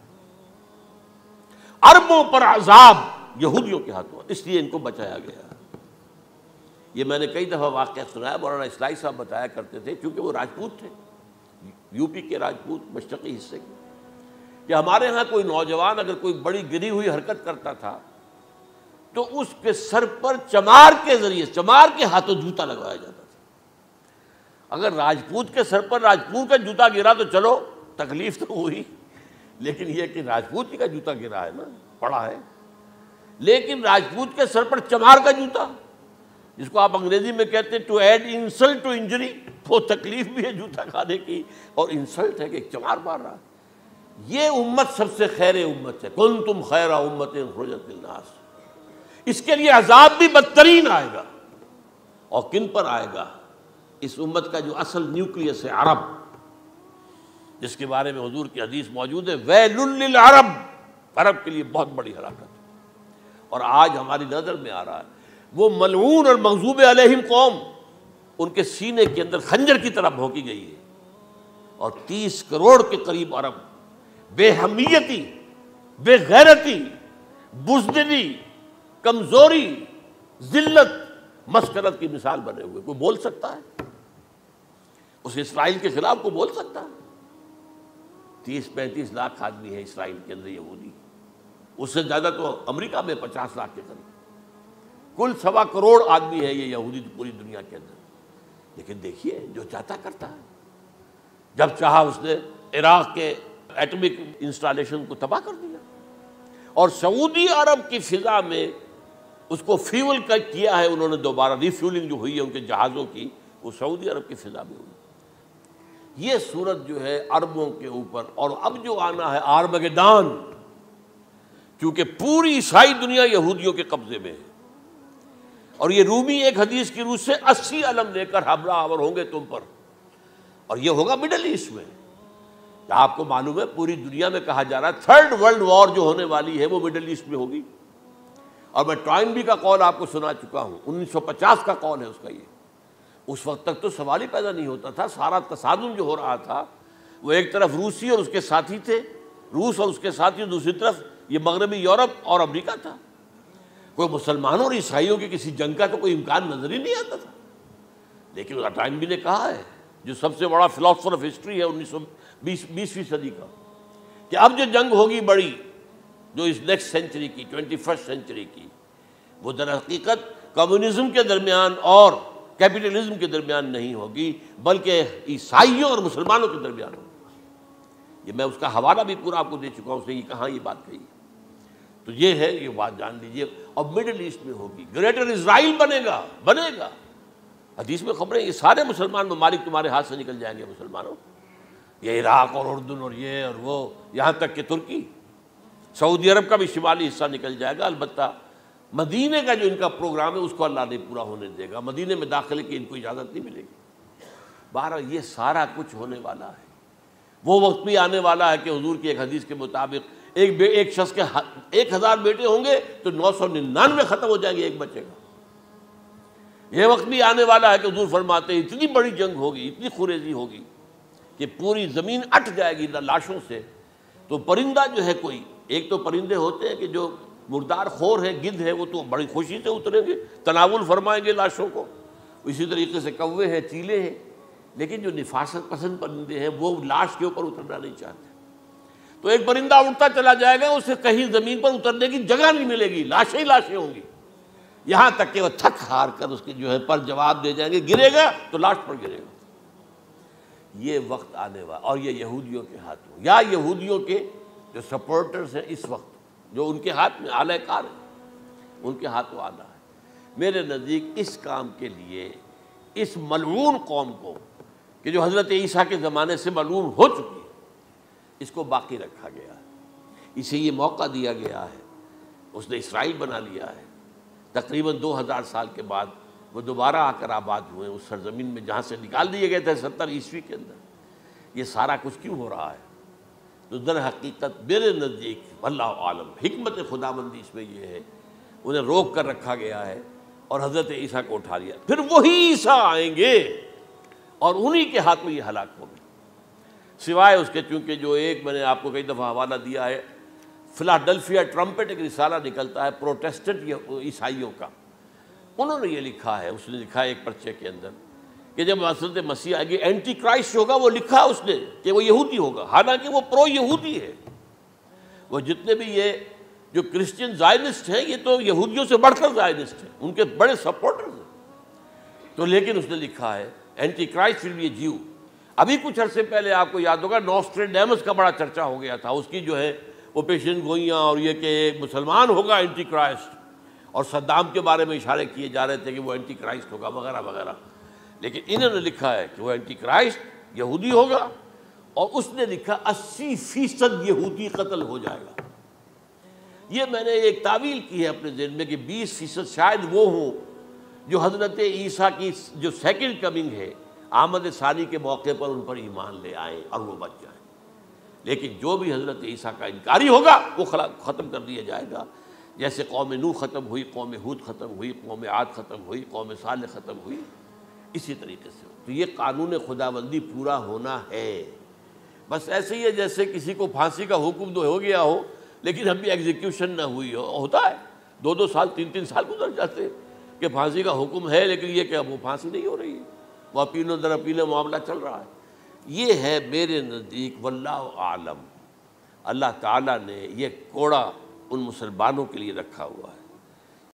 عربوں پر عذاب یہودیوں کے ہاتھوں، اس لیے ان کو بچایا گیا۔ یہ میں نے کئی دفعہ واقعہ سنایا، مولانا اصلاحی صاحب بتایا کرتے تھے، کیونکہ وہ راجپوت تھے، یو پی کے راجپوت مشرقی حصے کے، کہ ہمارے ہاں کوئی نوجوان اگر کوئی بڑی گری ہوئی حرکت کرتا تھا تو اس کے سر پر چمار کے ذریعے، چمار کے ہاتھوں جوتا لگوایا جاتا تھا۔ اگر راجپوت کے سر پر راجپوت کا جوتا گرا تو چلو تکلیف تو ہوئی، لیکن یہ کہ راجپوت ہی کا جوتا گرا ہے نا، پڑا ہے، لیکن راجپوت کے سر پر چمار کا جوتا، جس کو آپ انگریزی میں کہتے ہیں to add insult to injury, وہ تکلیف بھی ہے جوتا کھانے کی اور انسلٹ ہے کہ ایک چمار مار رہا ہے۔ یہ امت سب سے خیر امت ہے، کنتم خیر امت اخرجت للناس۔ اس کے لیے عذاب بھی بدترین آئے گا، اور کن پر آئے گا؟ اس امت کا جو اصل نیوکلیس ہے عرب، جس کے بارے میں حضور کی حدیث موجود ہے ویل للعرب، عرب کے لیے بہت بڑی ہلاکت ہے۔ اور آج ہماری نظر میں آ رہا ہے وہ ملعون اور مغضوب علیہم قوم، ان کے سینے کے اندر خنجر کی طرح بھونکی گئی ہے، اور 30 کروڑ کے قریب عرب بے حمیتی، بے غیرتی، بزدلی، کمزوری، ذلت، مسکرت کی مثال بنے ہوئے۔ کوئی بول سکتا ہے اس اسرائیل کے خلاف؟ کوئی بول سکتا ہے؟ 30-35 لاکھ آدمی ہے اسرائیل کے اندر یہودی، اس سے زیادہ تو امریکہ میں 50 لاکھ کے قریب، کل 1.25 کروڑ آدمی ہے یہ یہودی پوری دنیا کے اندر۔ لیکن دیکھیے جو چاہتا کرتا ہے، جب چاہا اس نے عراق کے ایٹمک انسٹالیشن کو تباہ کر دیا، اور سعودی عرب کی فضا میں اس کو فیول کیا ہے انہوں نے، دوبارہ ری فیولنگ جو ہوئی ہے ان کے جہازوں کی، وہ سعودی عرب کی فضا میں ہوئی۔ یہ صورت جو ہے عربوں کے اوپر، اور اب جو آنا ہے آرمگدان، کیونکہ پوری عیسائی دنیا یہودیوں کے قبضے میں ہے، اور یہ رومی ایک حدیث کی روح سے 80 علم لے کر حملہ آور ہوں گے تم پر، اور یہ ہوگا مڈل ایسٹ میں۔ آپ کو معلوم ہے پوری دنیا میں کہا جا رہا ہے 3rd ورلڈ وار جو ہونے والی ہے وہ مڈل ایسٹ میں ہوگی، اور میں ٹوائنبی کا قول آپ کو سنا چکا ہوں، 1950 کا قول ہے اس کا۔ یہ اس وقت تک تو سوال ہی پیدا نہیں ہوتا تھا، سارا تصادم جو ہو رہا تھا وہ ایک طرف روسی اور اس کے ساتھی تھے، روس اور اس کے ساتھی، دوسری طرف یہ مغربی یورپ اور امریکہ تھا۔ کوئی مسلمانوں اور عیسائیوں کی کسی جنگ کا تو کوئی امکان نظر ہی نہیں آتا تھا۔ لیکن ٹائنبی نے کہا ہے، جو سب سے بڑا فلاسفر آف ہسٹری ہے 20ویں صدی کا، کہ اب جو جنگ ہوگی بڑی، جو اس نیکسٹ سینچری کی، 21st سینچری کی، وہ در حقیقت کمیونزم کے درمیان اور کیپٹلزم کے درمیان نہیں ہوگی، بلکہ عیسائیوں اور مسلمانوں کے درمیان ہوگی۔ یہ میں اس کا حوالہ بھی پورا آپ کو دے چکا ہوں، اس نے یہ کہاں یہ بات کہی۔ تو یہ ہے، یہ بات جان لیجئے، اور مڈل ایسٹ میں ہوگی، گریٹر اسرائیل بنے گا۔ حدیث میں خبریں، یہ سارے مسلمان ممالک تمہارے ہاتھ سے نکل جائیں گے مسلمانوں، یہ عراق اور اردن اور یہ اور وہ، یہاں تک کہ ترکی، سعودی عرب کا بھی شمالی حصہ نکل جائے گا۔ البتہ مدینے کا جو ان کا پروگرام ہے اس کو اللہ نہیں پورا ہونے دے گا، مدینے میں داخلے کی ان کو اجازت نہیں ملے گی۔ بہرحال یہ سارا کچھ ہونے والا ہے۔ وہ وقت بھی آنے والا ہے کہ حضور کی ایک حدیث کے مطابق ایک شخص کے 1000 بیٹے ہوں گے تو 999 ختم ہو جائیں گے، ایک بچے گا۔ یہ وقت بھی آنے والا ہے کہ حضور فرماتے ہیں اتنی بڑی جنگ ہوگی، اتنی خوریزی ہوگی کہ پوری زمین اٹ جائے گی لاشوں سے۔ تو پرندہ جو ہے، کوئی ایک تو پرندے ہوتے ہیں کہ جو مردار خور ہے، گدھ ہے، وہ تو بڑی خوشی سے اتریں گے، تناول فرمائیں گے لاشوں کو۔ اسی طریقے سے کوے ہیں، چیلے ہیں، لیکن جو نفاست پسند پرندے ہیں وہ لاش کے اوپر اترنا نہیں چاہتے۔ تو ایک پرندہ اڑتا چلا جائے گا، اسے کہیں زمین پر اترنے کی جگہ نہیں ملے گی، لاشیں ہی لاشیں ہوں گی، یہاں تک کہ وہ تھک ہار کر اس کے جو ہے پر جواب دے جائیں گے، گرے گا تو لاش پر گرے گا۔ یہ وقت آنے والا، اور یہ یہودیوں کے ہاتھوں، یا یہودیوں کے جو سپورٹرز ہیں اس وقت، جو ان کے ہاتھ میں آلہ کار ہیں، ان کے ہاتھوں آنا ہے۔ میرے نزدیک اس کام کے لیے اس ملعون قوم کو، کہ جو حضرت عیسیٰ کے زمانے سے ملعون ہو چکی ہے، اس کو باقی رکھا گیا ہے، اسے یہ موقع دیا گیا ہے۔ اس نے اسرائیل بنا لیا ہے، تقریباً 2000 سال کے بعد وہ دوبارہ آ کر آباد ہوئے اس سرزمین میں جہاں سے نکال دیے گئے تھے 70 عیسوی کے اندر۔ یہ سارا کچھ کیوں ہو رہا ہے؟ تو در حقیقت میرے نزدیک واللہ عالم حکمت خداوندی اس میں یہ ہے، انہیں روک کر رکھا گیا ہے اور حضرت عیسیٰ کو اٹھا لیا۔ پھر وہی عیسیٰ آئیں گے اور انہی کے ہاتھ میں یہ ہلاک ہوگی، سوائے اس کے چونکہ جو ایک میں نے آپ کو کئی دفعہ حوالہ دیا ہے، فلاڈلفیا ٹرمپٹ ایک رسالہ نکلتا ہے پروٹیسٹنٹ عیسائیوں کا، انہوں نے یہ لکھا ہے، اس نے لکھا ہے ایک پرچے کے اندر کہ جب حضرت مسیح آئے گی اینٹی کرائسٹ ہوگا، وہ لکھا اس نے کہ وہ یہودی ہوگا، حالانکہ وہ پرو یہودی ہے۔ وہ جتنے بھی یہ جو کرسچن زائنسٹ ہیں، یہ تو یہودیوں سے بڑھ کر زائنسٹ ہیں، ان کے بڑے سپورٹرز ہیں۔ تو لیکن اس نے لکھا ہے اینٹی کرائسٹ ول بی اے جیو۔ ابھی کچھ عرصے پہلے آپ کو یاد ہوگا نوسٹریڈیمس کا بڑا چرچا ہو گیا تھا، اس کی جو ہے وہ پیشن گوئیاں، اور یہ کہ ایک مسلمان ہوگا اینٹی کرائسٹ، اور صدام کے بارے میں اشارے کیے جا رہے تھے کہ وہ اینٹی کرائسٹ ہوگا وغیرہ وغیرہ۔ لیکن انہوں نے لکھا ہے کہ وہ اینٹی کرائسٹ یہودی ہوگا، اور اس نے لکھا 80% یہودی قتل ہو جائے گا۔ یہ میں نے ایک تعویل کی ہے اپنے ذہن میں کہ 20% شاید وہ ہوں جو حضرت عیسیٰ کی جو سیکنڈ کمنگ ہے، آمد ثانی کے موقع پر ان پر ایمان لے آئیں اور وہ بچ جائیں۔ لیکن جو بھی حضرت عیسیٰ کا انکاری ہوگا وہ ختم کر دیا جائے گا، جیسے قوم نوح ختم ہوئی، قوم ہود ختم ہوئی، قوم عاد ختم ہوئی، قوم صالح ختم ہوئی، اسی طریقے سے۔ تو یہ قانون خداوندی پورا ہونا ہے۔ بس ایسے ہی ہے جیسے کسی کو پھانسی کا حکم تو ہو گیا ہو لیکن ابھی ایگزیکیوشن نہ ہوئی ہو، ہوتا ہے 2 سال 3 سال گزر جاتے ہیں کہ پھانسی کا حکم ہے لیکن یہ کہ اب وہ پھانسی نہیں ہو رہی ہے، وہ اپیلوں در اپیلوں معاملہ چل رہا ہے۔ یہ ہے میرے نزدیک واللہ عالم، اللہ تعالیٰ نے یہ کوڑا ان مسلمانوں کے لیے رکھا ہوا ہے۔